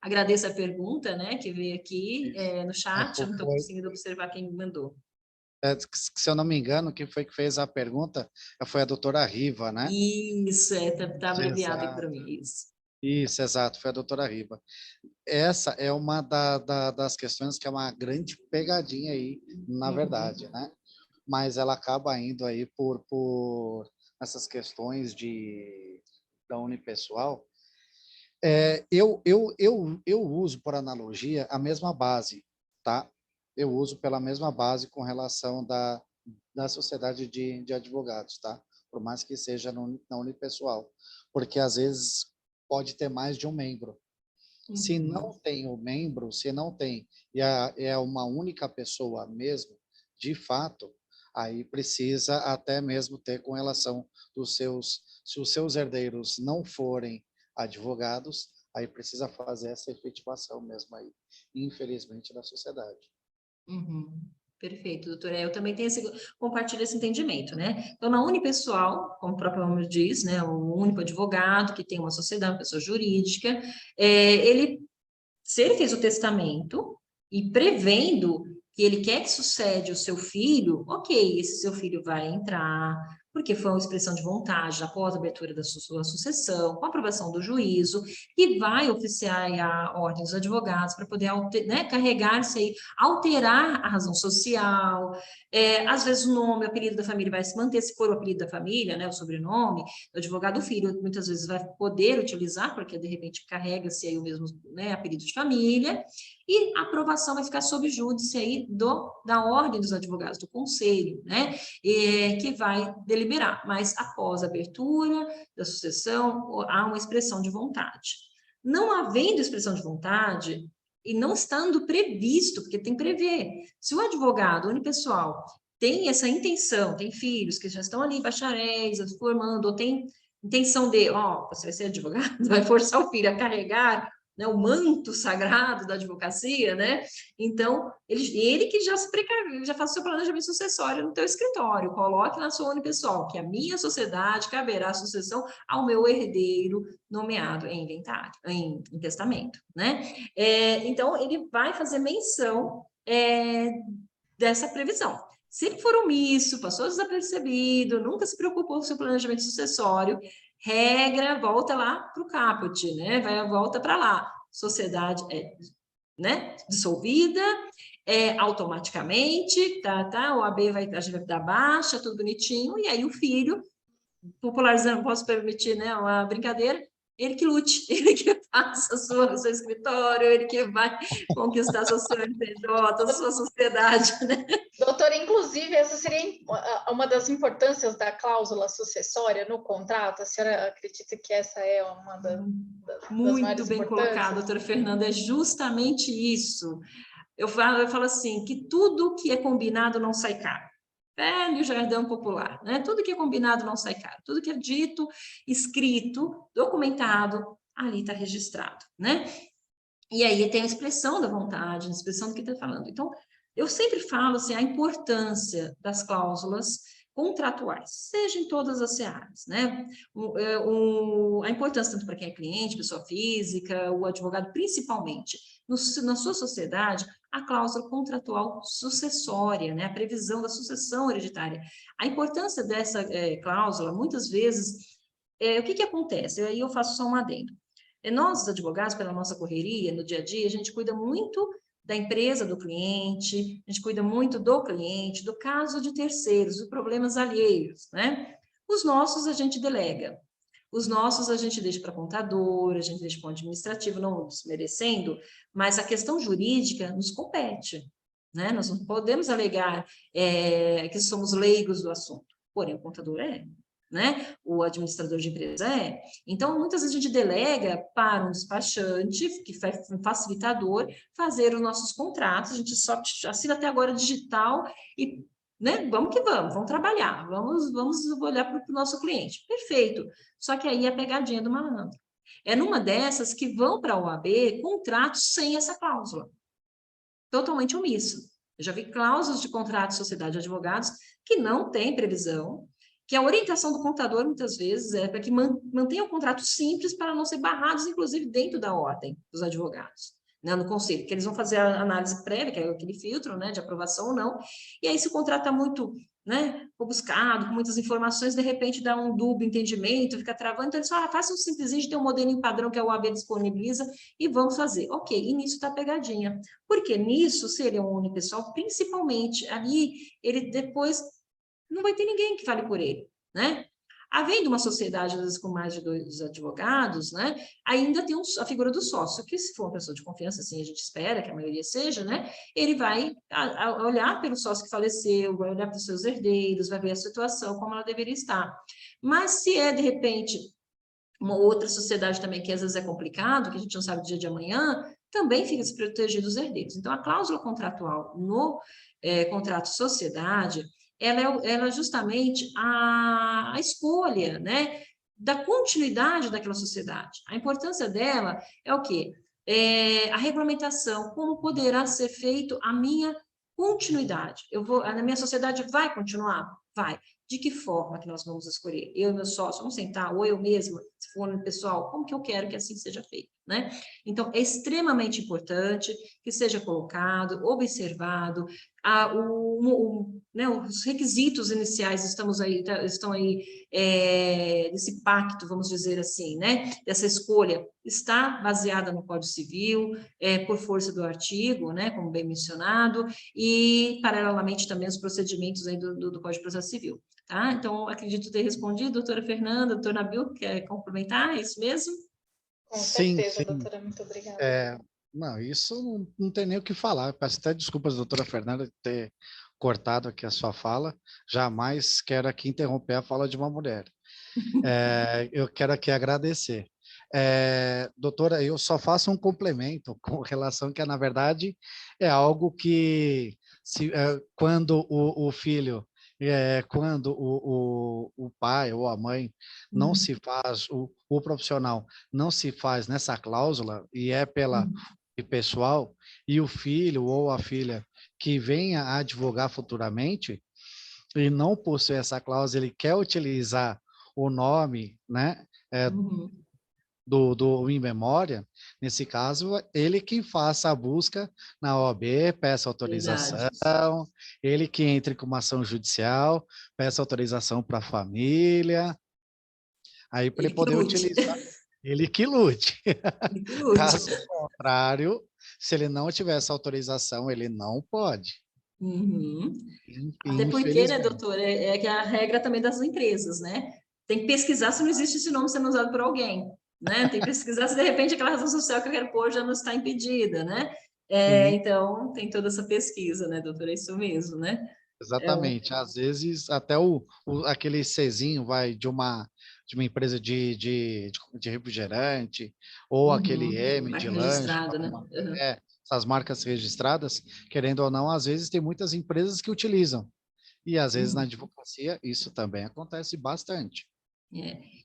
agradeço a pergunta, né, que veio aqui no chat, eu não estou conseguindo observar quem me mandou. Se eu não me engano, quem foi que fez a pergunta foi a doutora Riva, né? Isso, tá abreviado aqui para mim, isso. Isso, exato, foi a doutora Riva. Essa é uma das questões que é uma grande pegadinha aí, na verdade, né? Mas ela acaba indo aí por essas questões da unipessoal. Eu uso, por analogia, a mesma base, tá? Eu uso pela mesma base com relação da sociedade de advogados, tá? Por mais que seja na unipessoal, porque às vezes pode ter mais de um membro. Se não tem o membro, se não tem, e é uma única pessoa mesmo, de fato, aí precisa até mesmo ter com relação se os seus herdeiros não forem advogados, aí precisa fazer essa efetivação mesmo aí, infelizmente, da sociedade. Perfeito, doutora. Eu também compartilho esse entendimento, né? Então, na unipessoal, como o próprio nome diz, né, o único advogado que tem uma sociedade, uma pessoa jurídica, se ele fez o testamento e prevendo que ele quer que sucede o seu filho, ok, esse seu filho vai entrar, porque foi uma expressão de vontade após a abertura da sua sucessão, com a aprovação do juízo, e vai oficiar a ordem dos advogados para poder carregar isso aí, alterar a razão social, às vezes o nome, o apelido da família vai se manter, se for o apelido da família, né, o sobrenome, o advogado do filho, muitas vezes vai poder utilizar, porque de repente carrega-se aí o mesmo, né, apelido de família, e a aprovação vai ficar sob júdice aí da ordem dos advogados, do conselho, né, que vai deliberar, mas após a abertura da sucessão, há uma expressão de vontade. Não havendo expressão de vontade, e não estando previsto, porque tem que prever, se o advogado unipessoal tem essa intenção, tem filhos que já estão ali, bacharéis, formando, ou tem intenção de, você vai ser advogado, vai forçar o filho a carregar, né, o manto sagrado da advocacia, né? Então, ele que já se precaveu, já faz o seu planejamento sucessório no teu escritório, coloque na sua unipessoal, que a minha sociedade caberá a sucessão ao meu herdeiro nomeado em inventário, em testamento, né? Então, ele vai fazer menção dessa previsão. Se ele for omisso, passou desapercebido, nunca se preocupou com o seu planejamento sucessório, regra, volta lá para o caput, né? Volta para lá. Sociedade né? Dissolvida, automaticamente, tá? O AB a gente vai dar baixa, tudo bonitinho, e aí o filho, popularizando, posso permitir, né? Uma brincadeira, ele que lute, ele que faça o seu escritório, ele que vai conquistar seu CNPJ, a sua sociedade, né? Doutora, inclusive, essa seria uma das importâncias da cláusula sucessória no contrato? A senhora acredita que essa é uma das muito bem colocado, doutora Fernanda, é justamente isso. Eu falo assim, que tudo que é combinado não sai caro. velho jargão popular, né? Tudo que é combinado não sai caro, tudo que é dito, escrito, documentado, ali está registrado, né? E aí tem a expressão da vontade, a expressão do que está falando. Então, eu sempre falo assim, a importância das cláusulas contratuais, seja em todas as searas, né? A importância tanto para quem é cliente, pessoa física, o advogado, principalmente, na sua sociedade, a cláusula contratual sucessória, né? A previsão da sucessão hereditária. A importância dessa cláusula, muitas vezes, o que acontece? Aí eu faço só um adendo. Nós, advogados, pela nossa correria, no dia a dia, a gente cuida muito da empresa do cliente, a gente cuida muito do cliente, do caso de terceiros, dos problemas alheios, né? Os nossos a gente delega, os nossos a gente deixa para contador, a gente deixa para o administrativo, não desmerecendo, mas a questão jurídica nos compete, né? Nós não podemos alegar que somos leigos do assunto, porém o contador é, né? O administrador de empresa é. Então, muitas vezes a gente delega para um despachante, que é um facilitador, fazer os nossos contratos, a gente só assina até agora digital e, né, vamos que vamos trabalhar, vamos olhar para o nosso cliente. Perfeito. Só que aí é a pegadinha do malandro. É numa dessas que vão para a OAB contratos sem essa cláusula. Totalmente omisso. Eu já vi cláusulas de contrato de sociedade de advogados que não tem previsão, que a orientação do contador, muitas vezes, é para que mantenha o contrato simples para não ser barrados, inclusive, dentro da ordem dos advogados, né, no conselho, que eles vão fazer a análise prévia, que é aquele filtro, né, de aprovação ou não, e aí se o contrato está muito, né, buscado, com muitas informações, de repente dá um dúbio entendimento, fica travando, então eles falam, faça um simplesinho, tem um modelinho padrão que a OAB disponibiliza e vamos fazer. Ok, e nisso está a pegadinha. Porque nisso, se ele é um unipessoal, principalmente, ali, ele depois não vai ter ninguém que fale por ele, né? Havendo uma sociedade, às vezes, com mais de 2 advogados, né? Ainda tem a figura do sócio, que se for uma pessoa de confiança, assim, a gente espera que a maioria seja, né? Ele vai olhar pelo sócio que faleceu, vai olhar para os seus herdeiros, vai ver a situação, como ela deveria estar. Mas se é, de repente, uma outra sociedade também, que às vezes é complicado, que a gente não sabe o dia de amanhã, também fica desprotegido os herdeiros. Então, a cláusula contratual no contrato de sociedade, ela é justamente a escolha, né, da continuidade daquela sociedade. A importância dela é o quê? A regulamentação, como poderá ser feito a minha continuidade. A minha sociedade vai continuar? Vai. De que forma que nós vamos escolher? Eu e meu sócio, vamos sentar, ou eu mesma, se for no pessoal, como que eu quero que assim seja feito, né? Então, é extremamente importante que seja colocado, observado, né, os requisitos iniciais estão aí nesse pacto, vamos dizer assim, né? Dessa escolha está baseada no Código Civil, por força do artigo, né? Como bem mencionado, e paralelamente também os procedimentos aí do Código de Processo Civil. Tá? Então, acredito ter respondido, doutora Fernanda, doutor Nabil, quer complementar, é isso mesmo? Com Sim, certeza, sim. doutora, muito obrigada. Não, isso não tem nem o que falar. Peço até desculpas, doutora Fernanda, de ter cortado aqui a sua fala. Jamais quero aqui interromper a fala de uma mulher. Eu quero aqui agradecer. Doutora, eu só faço um complemento com relação que, na verdade, é algo que, quando o filho, quando o pai ou a mãe não se faz, o profissional não se faz nessa cláusula, e é pela pessoal, e o filho ou a filha que venha a advogar futuramente, e não possui essa cláusula, ele quer utilizar o nome, né, do in memória, nesse caso, ele que faça a busca na OAB, peça autorização, Verdade. ele que entre com uma ação judicial, peça autorização para a família, aí para ele poder utilizar, ele que lute. Ele que lute. Caso contrário, se ele não tiver essa autorização, ele não pode. Até porque, né, doutor, que a regra também das empresas, né? Tem que pesquisar se não existe esse nome sendo usado por alguém, né? Tem que pesquisar se, de repente, aquela razão social que eu quero pôr já não está impedida, né? Então, tem toda essa pesquisa, né, doutor? É isso mesmo, né? Exatamente. Às vezes, até aquele Czinho vai de uma empresa de refrigerante, ou aquele M de Marca lanche, registrada, né? essas marcas registradas, querendo ou não, às vezes tem muitas empresas que utilizam. E, às vezes, na advocacia, isso também acontece bastante.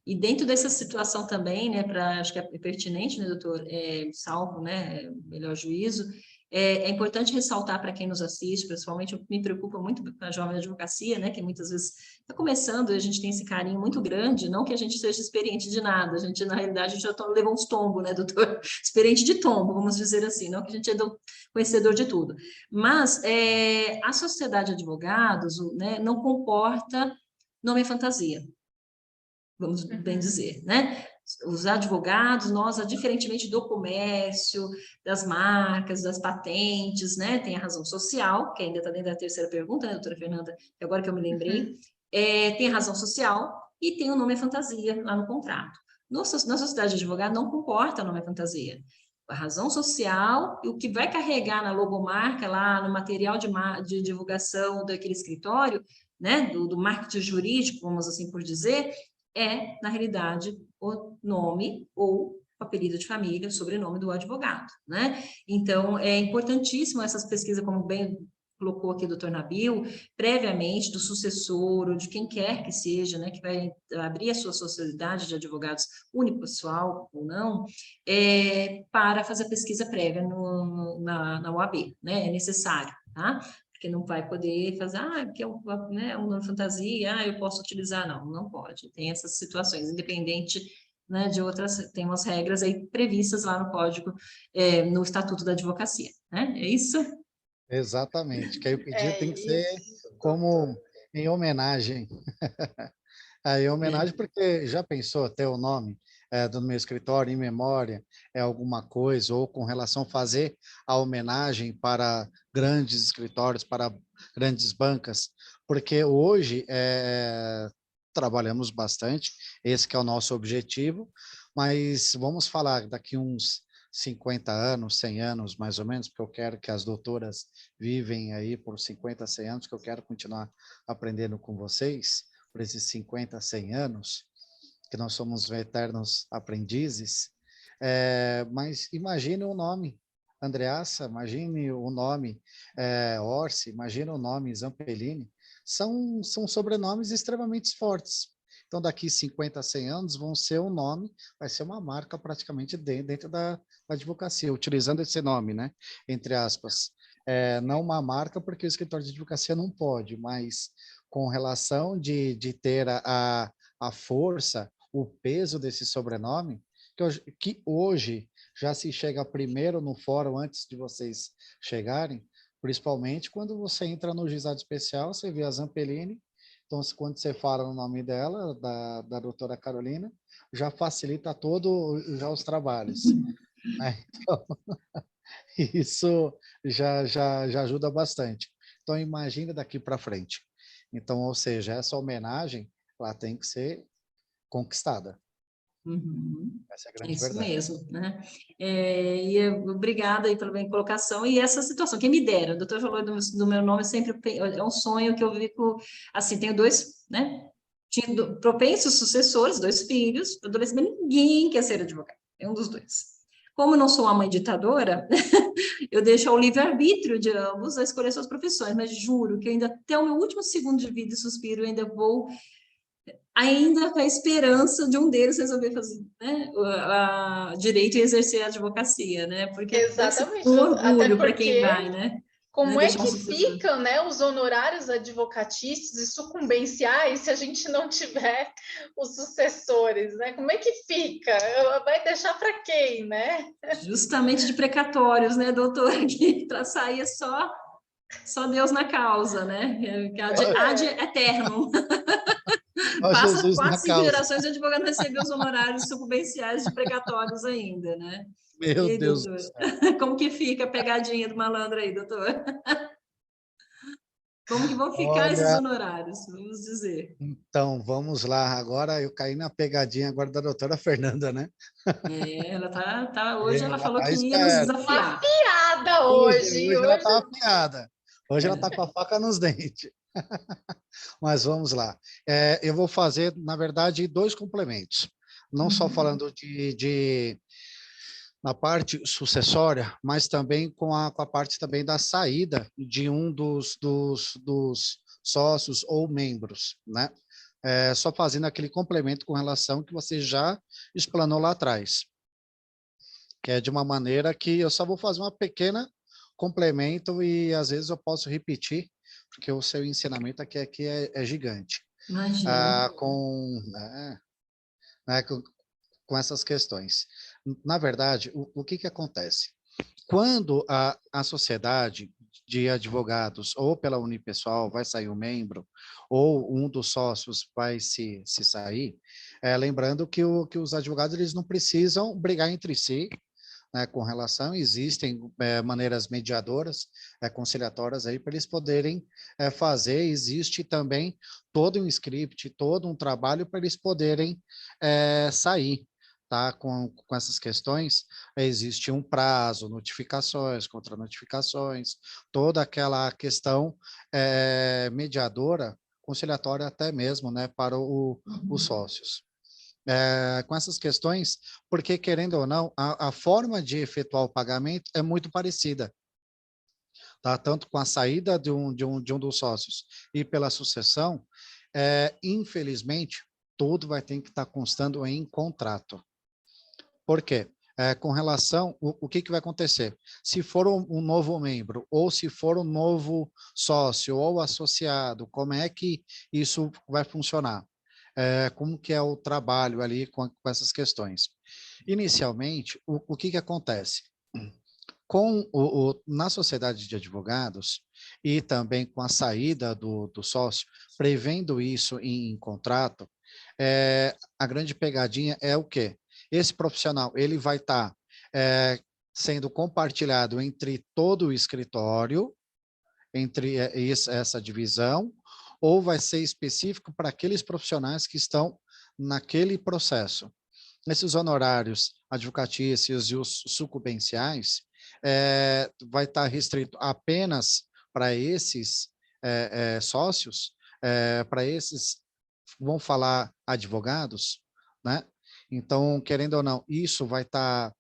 E dentro dessa situação também, né, acho que é pertinente, né, doutor, salvo, né, melhor juízo, é importante ressaltar para quem nos assiste, principalmente, me preocupa muito com a jovem advocacia, né, que muitas vezes está começando e a gente tem esse carinho muito grande, não que a gente seja experiente de nada, a gente, na realidade, a gente já levou uns tombos, né, doutor? Experiente de tombo, vamos dizer assim, não que a gente é conhecedor de tudo. Mas a sociedade de advogados, né, não comporta nome fantasia, vamos bem dizer, né? Os advogados, nós, diferentemente do comércio, das marcas, das patentes, né? Tem a razão social, que ainda está dentro da terceira pergunta, né, doutora Fernanda? Agora que eu me lembrei. Tem a razão social e tem o nome fantasia lá no contrato. Na sociedade de advogado não comporta o nome fantasia. A razão social e o que vai carregar na logomarca, lá no material de divulgação daquele escritório, né? Do marketing jurídico, vamos assim por dizer, na realidade, o nome ou o apelido de família, o sobrenome do advogado, né? Então, é importantíssimo essas pesquisas, como bem colocou aqui o doutor Nabil, previamente do sucessor ou de quem quer que seja, né, que vai abrir a sua sociedade de advogados unipessoal ou não, para fazer a pesquisa prévia na UAB, né? É necessário, tá? Porque não vai poder fazer, porque é um nome fantasia, eu posso utilizar. Não pode. Tem essas situações, independente, né, de outras, tem umas regras aí previstas lá no código, no Estatuto da Advocacia, né? É isso? Exatamente, que aí o pedido tem que ser Isso, doutor. como em homenagem. Em homenagem, porque já pensou até o nome do meu escritório em memória é alguma coisa, ou com relação a fazer a homenagem para grandes escritórios, para grandes bancas, porque hoje trabalhamos bastante, esse que é o nosso objetivo, mas vamos falar daqui uns 50 anos, 100 anos mais ou menos, porque eu quero que as doutoras vivem aí por 50, 100 anos, que eu quero continuar aprendendo com vocês, por esses 50, 100 anos, que nós somos eternos aprendizes, mas imagine o nome Andreassa, imagine o nome Orsi, imagine o nome Zampellini, são sobrenomes extremamente fortes. Então, daqui 50, 100 anos, vão ser um nome, vai ser uma marca praticamente dentro da advocacia, utilizando esse nome, né? Entre aspas. Não uma marca, porque o escritório de advocacia não pode, mas com relação de ter a força, o peso desse sobrenome, que hoje já se chega primeiro no fórum antes de vocês chegarem, principalmente quando você entra no juizado especial, você vê a Zampellini, então quando você fala o nome dela, da doutora Carolina, já facilita já os trabalhos. Né? Então, isso já ajuda bastante. Então, imagine daqui para frente. Então, ou seja, essa homenagem, ela tem que ser conquistada. Essa é a É grande isso verdade. mesmo, né? Obrigada aí pela minha colocação. E essa situação, quem me dera, o doutor falou do meu nome, sempre é um sonho que eu vivo, assim, tenho dois, né? Tinha propensos sucessores, 2 filhos, adolescente, mas ninguém quer ser advogado, é um dos dois. Como eu não sou uma mãe ditadora, eu deixo ao livre-arbítrio de ambos a escolher suas profissões, mas juro que ainda até o meu último segundo de vida e suspiro, eu ainda vou ainda com a esperança de um deles resolver fazer, né, direito e exercer a advocacia, né? Porque deve ser Exatamente, um até orgulho para quem porque vai, né? como é Deixar um que sucessor. ficam, né, os honorários advocatícios e sucumbenciais se a gente não tiver os sucessores, né? Como é que fica? Vai deixar para quem, né? Justamente de precatórios, né, doutor? Que para sair é só Deus na causa, né? Ad eternum. Ó Passa Jesus na 4, 5 causa. gerações e o advogado não recebeu os honorários sucumbenciais de precatórios ainda, né? Meu E Deus do doutor, céu. como que fica a pegadinha do malandro aí, doutor? Como que vão ficar esses Olha, honorários? Vamos dizer. então, vamos lá. Agora eu caí na pegadinha agora da doutora Fernanda, né? Ela hoje ela Ela falou tá que ia nos esperta. desafiar. Afiada hoje, Hoje ela hoje. tá afiada. Hoje ela tá com a faca nos dentes. Mas vamos lá. Eu vou fazer, na verdade, 2 complementos. Não só falando na parte sucessória, mas também com a parte também da saída de um dos sócios ou membros, né? Só fazendo aquele complemento com relação que você já explanou lá atrás, que é de uma maneira que eu só vou fazer uma pequena complemento e às vezes eu posso repetir, porque o seu ensinamento aqui é gigante. Imagina. Com essas questões. Na verdade, o que acontece? Quando a sociedade de advogados, ou pela unipessoal, vai sair um membro, ou um dos sócios vai se sair, lembrando que os advogados eles não precisam brigar entre si, né, com relação, existem maneiras mediadoras, conciliatórias aí para eles poderem fazer, existe também todo um script, todo um trabalho para eles poderem sair, tá, com essas questões, existe um prazo, notificações, contra-notificações, toda aquela questão mediadora, conciliatória até mesmo, né, para os sócios. Com essas questões, porque, querendo ou não, a forma de efetuar o pagamento é muito parecida, tá? Tanto com a saída de um dos sócios e pela sucessão, infelizmente, tudo vai ter que estar constando em contrato. Por quê? Com relação, o que vai acontecer? Se for um novo membro, ou se for um novo sócio ou associado, como é que isso vai funcionar? Como que é o trabalho ali com essas questões? Inicialmente, o que acontece? Na sociedade de advogados e também com a saída do sócio, prevendo isso em contrato, a grande pegadinha é o quê? Esse profissional ele vai estar sendo compartilhado entre todo o escritório, entre essa divisão, ou vai ser específico para aqueles profissionais que estão naquele processo. Esses honorários advocatícios e os sucumbenciais vai estar restrito apenas para esses sócios, para esses, vamos falar, advogados, né? Então, querendo ou não, isso vai estar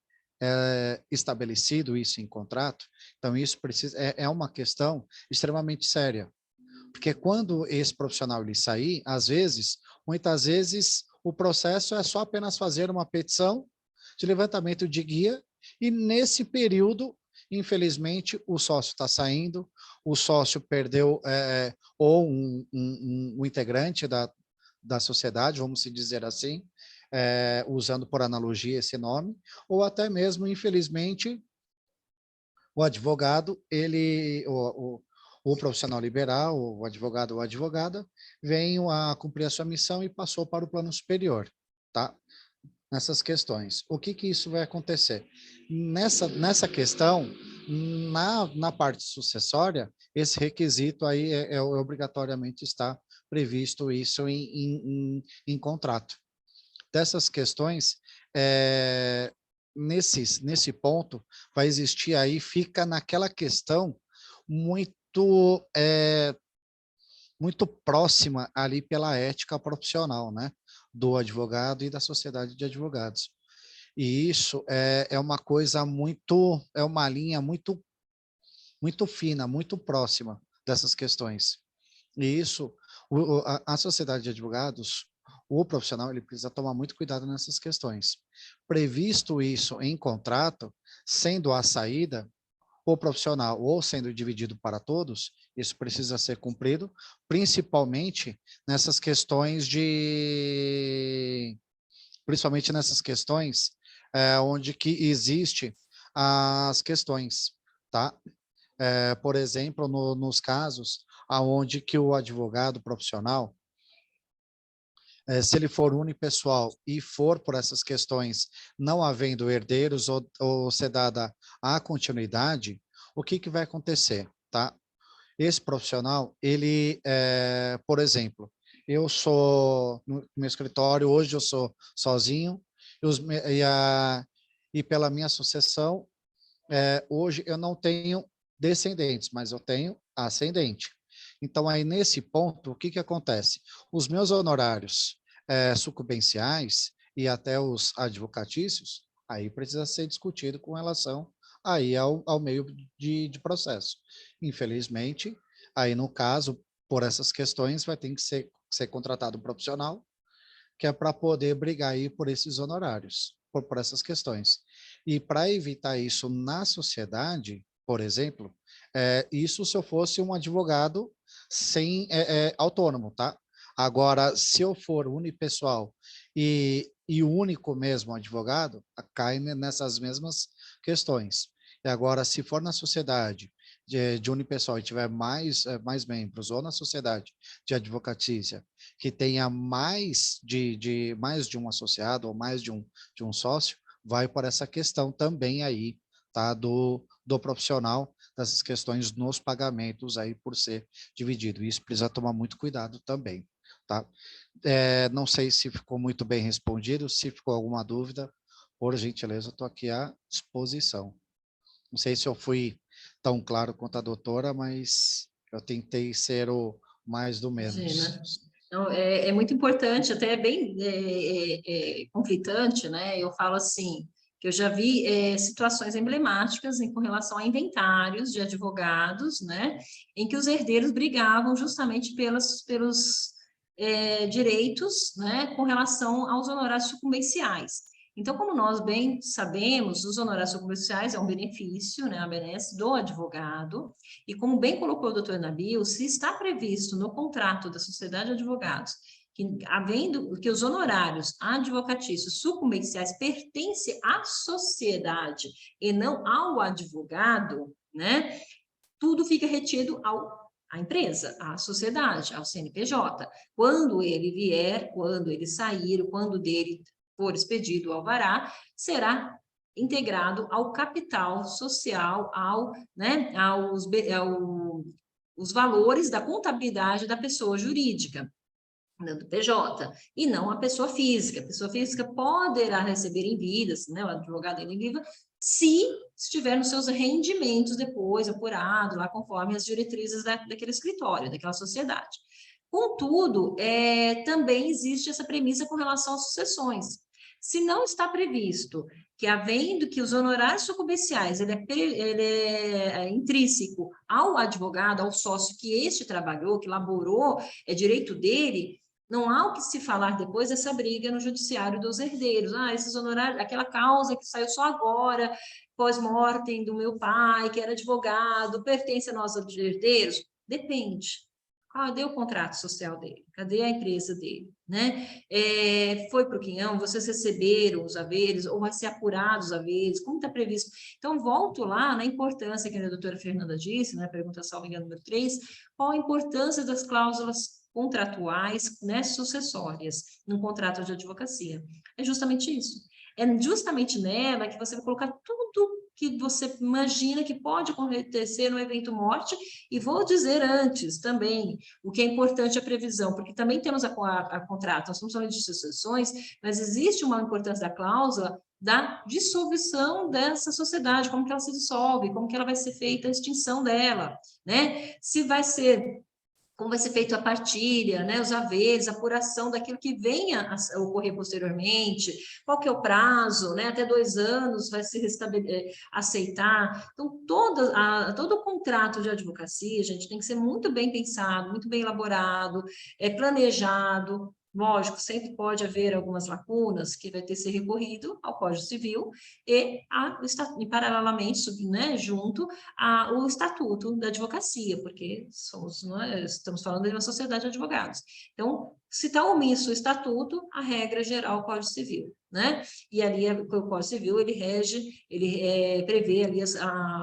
estabelecido isso em contrato. Então, isso precisa é uma questão extremamente séria, porque quando esse profissional ele sair, muitas vezes, o processo é só apenas fazer uma petição de levantamento de guia, e nesse período, infelizmente, o sócio está saindo, o sócio perdeu, ou um integrante da sociedade, vamos se dizer assim, usando por analogia esse nome, ou até mesmo, infelizmente, o advogado, o profissional liberal, o advogado ou advogada, veio a cumprir a sua missão e passou para o plano superior, tá? Nessas questões. O que isso vai acontecer? Nessa questão, na parte sucessória, esse requisito aí obrigatoriamente está previsto isso em contrato. Dessas questões, nesse ponto, vai existir aí, fica naquela questão muito muito próxima ali pela ética profissional, né, do advogado e da sociedade de advogados. E isso é uma coisa muito, é uma linha muito, muito fina, muito próxima dessas questões. E isso, a sociedade de advogados, o profissional, ele precisa tomar muito cuidado nessas questões. Previsto isso em contrato, sendo a saída, o profissional ou sendo dividido para todos, isso precisa ser cumprido, principalmente nessas questões onde que existe as questões, tá? Por exemplo, nos casos aonde que o advogado profissional, se ele for unipessoal e for por essas questões não havendo herdeiros ou ser dada a continuidade, o que vai acontecer, tá? Esse profissional, ele, por exemplo, eu sou, no meu escritório, hoje eu sou sozinho, e pela minha sucessão, hoje eu não tenho descendentes, mas eu tenho ascendente. Então, aí nesse ponto, o que acontece? Os meus honorários sucumbenciais e até os advocatícios, aí precisa ser discutido com relação aí ao meio de processo. Infelizmente, aí no caso, por essas questões, vai ter que ser contratado um profissional, que é para poder brigar aí por esses honorários, por essas questões. E para evitar isso na sociedade, por exemplo, isso se eu fosse um advogado autônomo, tá? Agora, se eu for unipessoal e o único mesmo advogado, cai nessas mesmas questões. E agora, se for na sociedade de unipessoal e tiver mais membros, ou na sociedade de advocatícia, que tenha mais mais de um associado ou mais de um sócio, vai por essa questão também aí, tá? Do profissional, dessas questões nos pagamentos aí por ser dividido. Isso precisa tomar muito cuidado também, tá? Não sei se ficou muito bem respondido, se ficou alguma dúvida, por gentileza, estou aqui à disposição. Não sei se eu fui tão claro quanto a doutora, mas eu tentei ser o mais do menos. Imagina. Então, é muito importante, até é bem conflitante, né? Eu falo assim, que eu já vi situações emblemáticas com relação a inventários de advogados, né? Em que os herdeiros brigavam justamente pelos direitos, né? Com relação aos honorários sucumbenciais. Então, como nós bem sabemos, os honorários sucumbenciais é um benefício, né? A benesse do advogado, e como bem colocou o doutor Nabil, se está previsto no contrato da sociedade de advogados que os honorários advocatícios sucumbenciais pertencem à sociedade e não ao advogado, né? Tudo fica retido à empresa, à sociedade, ao CNPJ. Quando ele vier, quando ele sair, quando dele for expedido o alvará, será integrado ao capital social, os valores da contabilidade da pessoa jurídica, do PJ, e não a pessoa física. A pessoa física poderá receber em vida, né, o advogado em viva, se estiver nos seus rendimentos depois, apurado, lá conforme as diretrizes daquele escritório, daquela sociedade. Contudo, também existe essa premissa com relação às sucessões. Se não está previsto que, havendo que os honorários sucumbenciais, ele é intrínseco ao advogado, ao sócio que este trabalhou, que laborou, é direito dele, não há o que se falar depois dessa briga no judiciário dos herdeiros. Esses honorários, aquela causa que saiu só agora, pós-mortem do meu pai, que era advogado, pertence a nós herdeiros? Depende. Cadê o contrato social dele? Cadê a empresa dele? Né? Foi para o quinhão, vocês receberam os haveres, ou vai ser apurado os haveres, como está previsto? Então, volto lá na importância que a doutora Fernanda disse, né, pergunta salvo engano número 3, qual a importância das cláusulas contratuais, né, sucessórias no contrato de advocacia? É justamente isso. É justamente nela que você vai colocar tudo que você imagina que pode acontecer no evento morte, e vou dizer antes também, o que é importante é a previsão, porque também temos a contrato, nós estamos falando de sucessões, mas existe uma importância da cláusula da dissolução dessa sociedade, como que ela se dissolve, como que ela vai ser feita a extinção dela, né? Se vai ser como vai ser feita a partilha, né, os haveres, a apuração daquilo que venha a ocorrer posteriormente, qual que é o prazo, né, até 2 anos vai se aceitar. Então, todo o contrato de advocacia, gente, tem que ser muito bem pensado, muito bem elaborado, planejado. Lógico, sempre pode haver algumas lacunas que vai ter que ser recorrido ao Código Civil e paralelamente, né, junto ao Estatuto da Advocacia, porque estamos falando de uma sociedade de advogados. Então, se está omisso o Estatuto, a regra geral é o Código Civil, né? E ali o Código Civil, ele prevê ali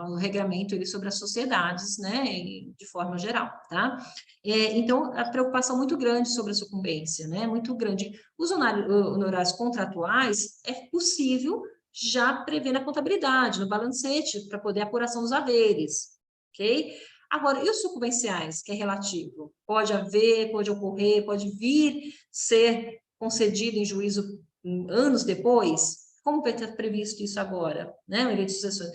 o regramento sobre as sociedades, né, de forma geral, tá? Então, a preocupação muito grande sobre a sucumbência, né, muito grande. Os honorários contratuais, é possível já prever na contabilidade, no balancete, para poder apuração dos haveres, ok? Agora, e os sucumbenciais, que é relativo? Pode haver, pode ocorrer, pode vir ser concedido em juízo anos depois? Como está previsto isso agora, né? O direito de sucessor.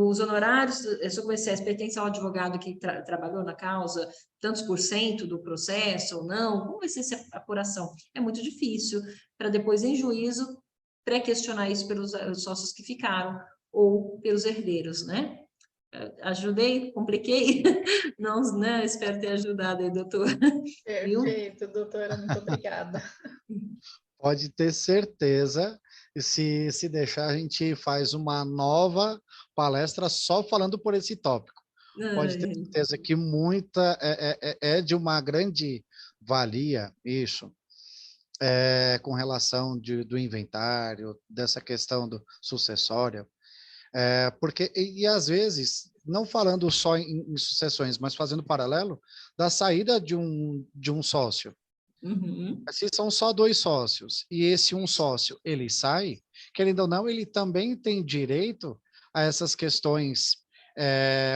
Os honorários sucumbenciais pertencem ao advogado que trabalhou na causa, tantos por cento do processo ou não? Como vai ser essa apuração? É muito difícil para depois, em juízo, pré-questionar isso pelos sócios que ficaram ou pelos herdeiros, né? Ajudei? Compliquei? Não, né? Espero ter ajudado aí, doutor. Viu? Perfeito, doutora, muito obrigada. Pode ter certeza, e se deixar, a gente faz uma nova palestra só falando por esse tópico. Pode ter Ai, certeza que muita é de uma grande valia isso, com relação do inventário, dessa questão do sucessória, porque, e às vezes, não falando só em sucessões, mas fazendo paralelo, da saída de um sócio. uhum, Se são só dois sócios e esse um sócio ele sai, querendo ou não, ele também tem direito a essas questões,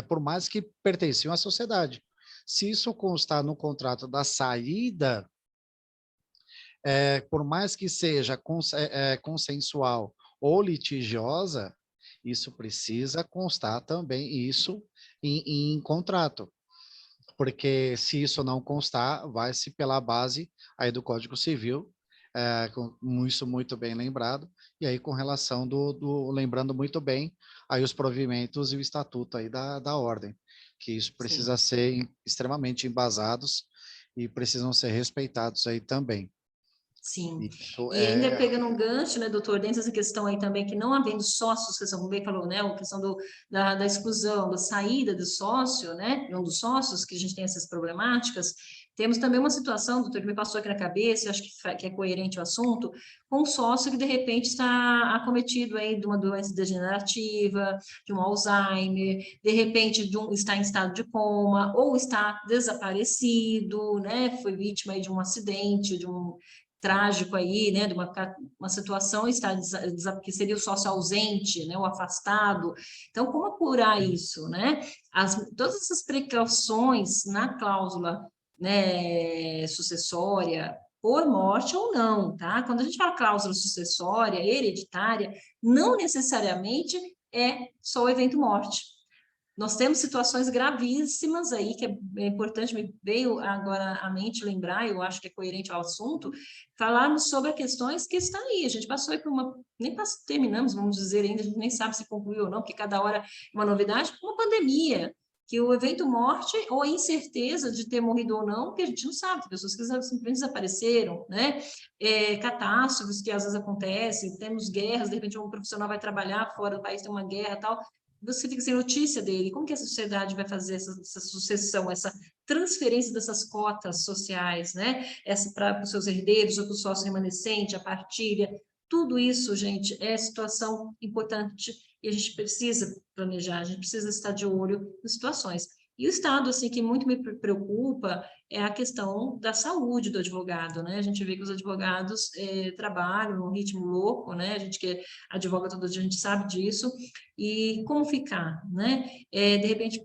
por mais que pertenciam à sociedade. Se isso constar no contrato da saída, por mais que seja consensual ou litigiosa, isso precisa constar também isso em contrato, porque se isso não constar, vai-se pela base aí do Código Civil, com isso muito bem lembrado, e aí com relação lembrando muito bem aí os provimentos e o estatuto aí da ordem, que isso sim. precisa ser extremamente embasados e precisam ser respeitados aí também. Sim, Isso e ainda é pegando um gancho, né, doutor, dentro dessa questão aí também, que não havendo sócios, que como bem falou, né, a questão da exclusão, da saída do sócio, né, de um dos sócios, que a gente tem essas problemáticas, temos também uma situação, doutor, que me passou aqui na cabeça, acho que é coerente o assunto, com um sócio que de repente está acometido aí de uma doença degenerativa, de um Alzheimer, de repente está em estado de coma, ou está desaparecido, né, foi vítima aí de um acidente, de um trágico aí, né, de uma situação está que seria o sócio ausente, né, o afastado. Então, como apurar isso, né? Todas essas precauções na cláusula, né, sucessória, por morte ou não, tá? Quando a gente fala cláusula sucessória, hereditária, não necessariamente é só o evento morte. Nós temos situações gravíssimas aí, que é importante, me veio agora à mente lembrar, eu acho que é coerente ao assunto, falarmos sobre as questões que estão aí. A gente passou aí por nem terminamos, vamos dizer ainda, a gente nem sabe se concluiu ou não, porque cada hora é uma novidade, uma pandemia, que o evento morte, ou a incerteza de ter morrido ou não, que a gente não sabe, pessoas que simplesmente desapareceram, né? Catástrofes que às vezes acontecem, temos guerras, de repente um profissional vai trabalhar fora do país, tem uma guerra e tal, você fica sem notícia dele. Como que a sociedade vai fazer essa sucessão, essa transferência dessas cotas sociais, né? Essa para os seus herdeiros ou para o sócio remanescente, a partilha. Tudo isso, gente, é situação importante e a gente precisa planejar, a gente precisa estar de olho em situações. E o estado, assim, que muito me preocupa é a questão da saúde do advogado, né? A gente vê que os advogados trabalham num ritmo louco, né? A gente que advoga todo dia, a gente sabe disso, e como ficar, né? De repente,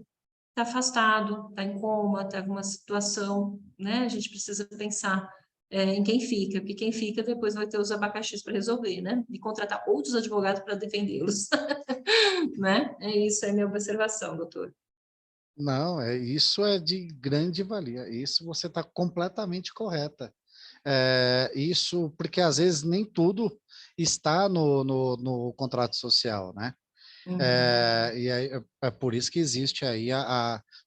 está afastado, está em coma, está em alguma situação, né? A gente precisa pensar em quem fica, porque quem fica depois vai ter os abacaxis para resolver, né? E contratar outros advogados para defendê-los, né? É isso, é minha observação, doutor. Não, isso é de grande valia. Isso você está completamente correta. Isso porque às vezes nem tudo está no contrato social, né? Uhum. E aí, é por isso que existe aí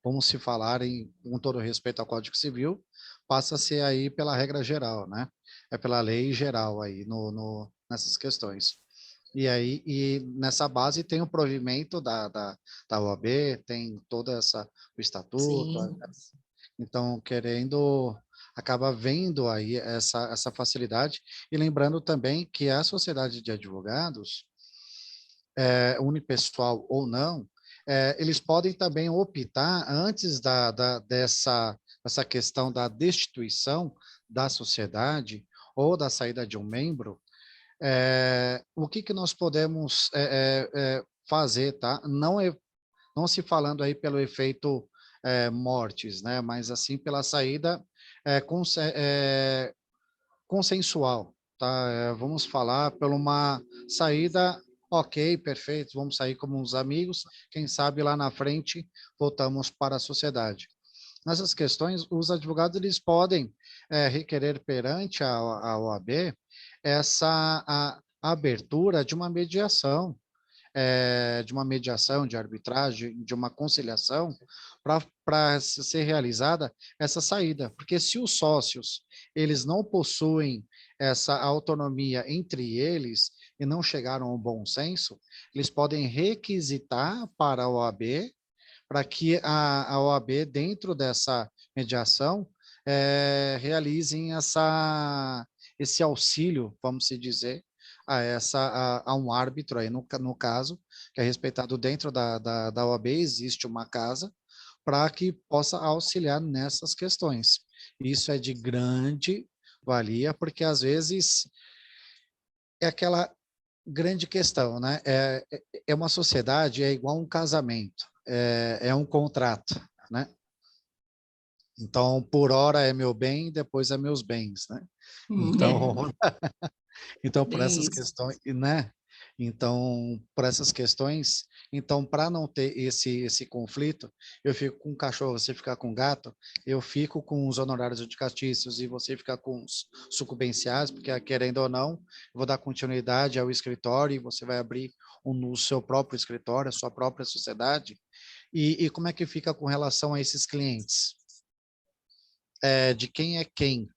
vamos se falar com todo respeito ao Código Civil, passa a ser aí pela regra geral, né? É pela lei geral aí nessas questões. E aí, e nessa base tem o provimento da OAB, tem toda o estatuto, Sim, então querendo, acaba vendo aí essa facilidade, e lembrando também que a sociedade de advogados, unipessoal ou não, eles podem também optar, antes dessa questão da destituição da sociedade ou da saída de um membro, o que nós podemos fazer, tá? Não se falando aí pelo efeito mortes, né? Mas assim pela saída consensual, tá? Vamos falar por uma saída, ok, perfeito, vamos sair como uns amigos, quem sabe lá na frente voltamos para a sociedade. Nessas questões, os advogados eles podem requerer perante a OAB a abertura de uma mediação, de uma mediação, de arbitragem, de uma conciliação, para ser realizada essa saída. Porque se os sócios eles não possuem essa autonomia entre eles e não chegaram ao bom senso, eles podem requisitar para a OAB, para que a OAB, dentro dessa mediação, realizem esse auxílio, vamos se dizer, a um árbitro, aí no caso, que é respeitado dentro da OAB, existe uma casa para que possa auxiliar nessas questões. Isso é de grande valia, porque às vezes é aquela grande questão, né? É uma sociedade, é igual um casamento, é um contrato, né? Então, por hora é meu bem, depois é meus bens, né? Então, então por Bem essas isso. questões, né? Então, por essas questões, então, para não ter esse conflito, eu fico com cachorro, você ficar com gato, eu fico com os honorários advocatícios e você ficar com os sucumbenciais, porque, querendo ou não, eu vou dar continuidade ao escritório e você vai abrir o seu próprio escritório, a sua própria sociedade. E como é que fica com relação a esses clientes? De quem é quem?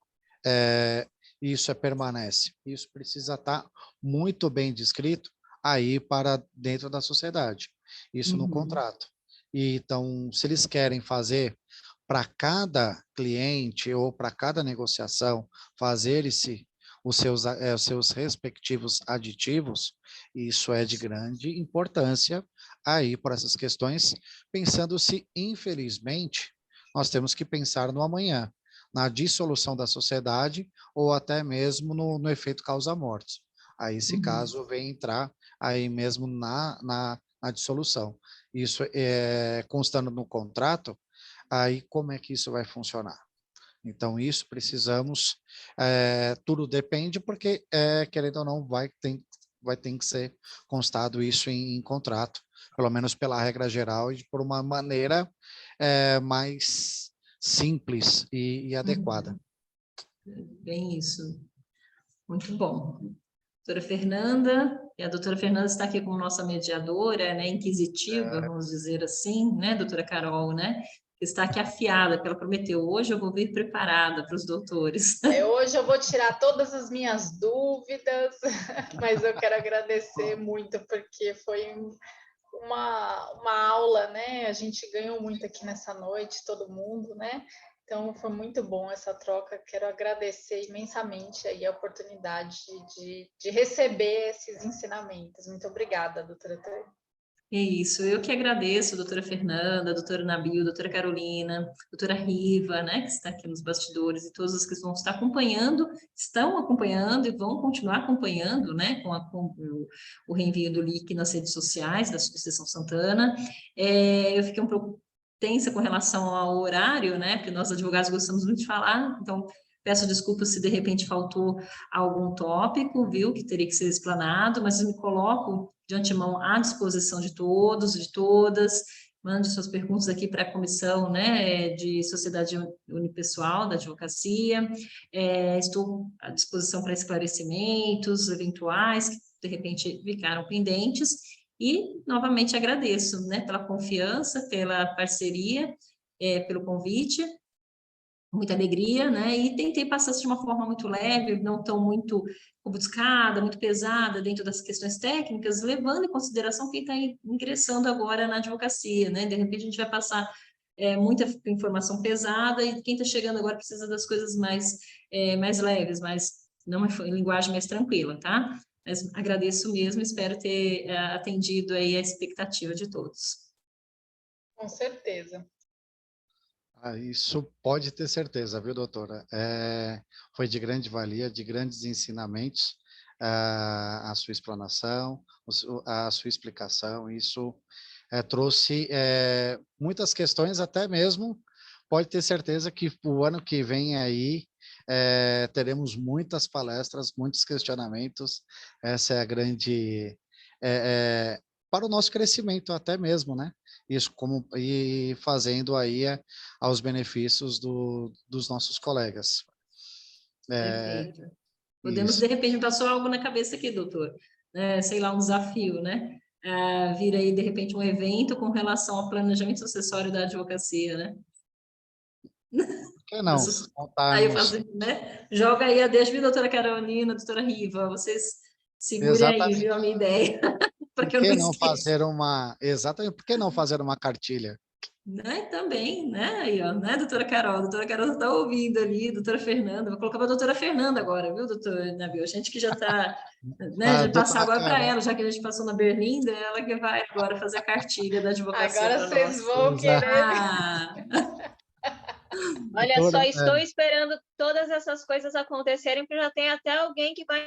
Isso permanece. Isso precisa estar muito bem descrito aí para dentro da sociedade. Isso no Uhum. contrato. E, então, se eles querem fazer para cada cliente ou para cada negociação, fazer os seus respectivos aditivos, isso é de grande importância aí por essas questões, pensando se, infelizmente, nós temos que pensar no amanhã, na dissolução da sociedade ou até mesmo no efeito causa-morte. Aí, esse Uhum. caso vem entrar aí mesmo na dissolução. Isso constando no contrato, aí como é que isso vai funcionar? Então, isso precisamos, tudo depende, porque, querendo ou não, vai ter que ser constado isso em contrato, pelo menos pela regra geral e por uma maneira mais simples e adequada. Uhum. Bem isso. Muito bom. Doutora Fernanda, e a doutora Fernanda está aqui como nossa mediadora, né, inquisitiva, vamos dizer assim, né, doutora Carol, né, que está aqui afiada, que ela prometeu, hoje eu vou vir preparada para os doutores. Hoje eu vou tirar todas as minhas dúvidas, mas eu quero agradecer muito, porque foi uma aula, né? A gente ganhou muito aqui nessa noite, todo mundo, né? Então, foi muito bom essa troca. Quero agradecer imensamente aí a oportunidade de receber esses ensinamentos. Muito obrigada, doutora Tânia. É isso, eu que agradeço, doutora Fernanda, doutora Nabil, doutora Carolina, doutora Riva, né, que está aqui nos bastidores, e todos os que vão estar acompanhando, estão acompanhando e vão continuar acompanhando, né, com o reenvio do link nas redes sociais da Subseção Santana. Eu fiquei um pouco tensa com relação ao horário, né, porque nós advogados gostamos muito de falar, então peço desculpas se de repente faltou algum tópico, viu, que teria que ser explanado, mas eu me coloco de antemão à disposição de todos, de todas. Mande suas perguntas aqui para a comissão, né, de sociedade unipessoal da advocacia. Estou à disposição para esclarecimentos eventuais que de repente ficaram pendentes. E novamente agradeço, né, pela confiança, pela parceria, pelo convite. Muita alegria, né? E tentei passar isso de uma forma muito leve, não tão muito rebuscada, muito pesada dentro das questões técnicas, levando em consideração quem está ingressando agora na advocacia, né? De repente a gente vai passar muita informação pesada e quem está chegando agora precisa das coisas mais leves, mais não em linguagem mais tranquila, tá? Mas agradeço mesmo, espero ter atendido aí a expectativa de todos. Com certeza. Isso pode ter certeza, viu, doutora? Foi de grande valia, de grandes ensinamentos, a sua explanação, a sua explicação. Isso trouxe muitas questões, até mesmo, pode ter certeza que o ano que vem aí teremos muitas palestras, muitos questionamentos. Essa é a grande... para o nosso crescimento até mesmo, né? Isso e fazendo aí aos benefícios dos nossos colegas. Perfeito. Podemos, Isso. de repente, passou algo na cabeça aqui, doutor. Sei lá, um desafio, né? vir aí, de repente, um evento com relação ao planejamento sucessório da advocacia, né? Por que não? Aí eu Montarmos. faço, né? Joga aí a deixa, viu, doutora Carolina, doutora Riva, vocês segurem aí, Exatamente. viu, a minha ideia, para Por que eu não que não esqueça. fazer uma. Exatamente, por que não fazer uma cartilha? Né, também, né, aí, ó, né, doutora Carol? Doutora Carol está ouvindo ali, doutora Fernanda, vou colocar para a doutora Fernanda agora, viu, doutora Nabil? A gente que já está, né, A já passar doutora agora para Carol. ela, já que a gente passou na Berlinda, ela que vai agora fazer a cartilha da advocacia Agora para vocês nós. vão Exato. querer. Ah, Olha só, Doutora, estou esperando todas essas coisas acontecerem, porque já tem até alguém que vai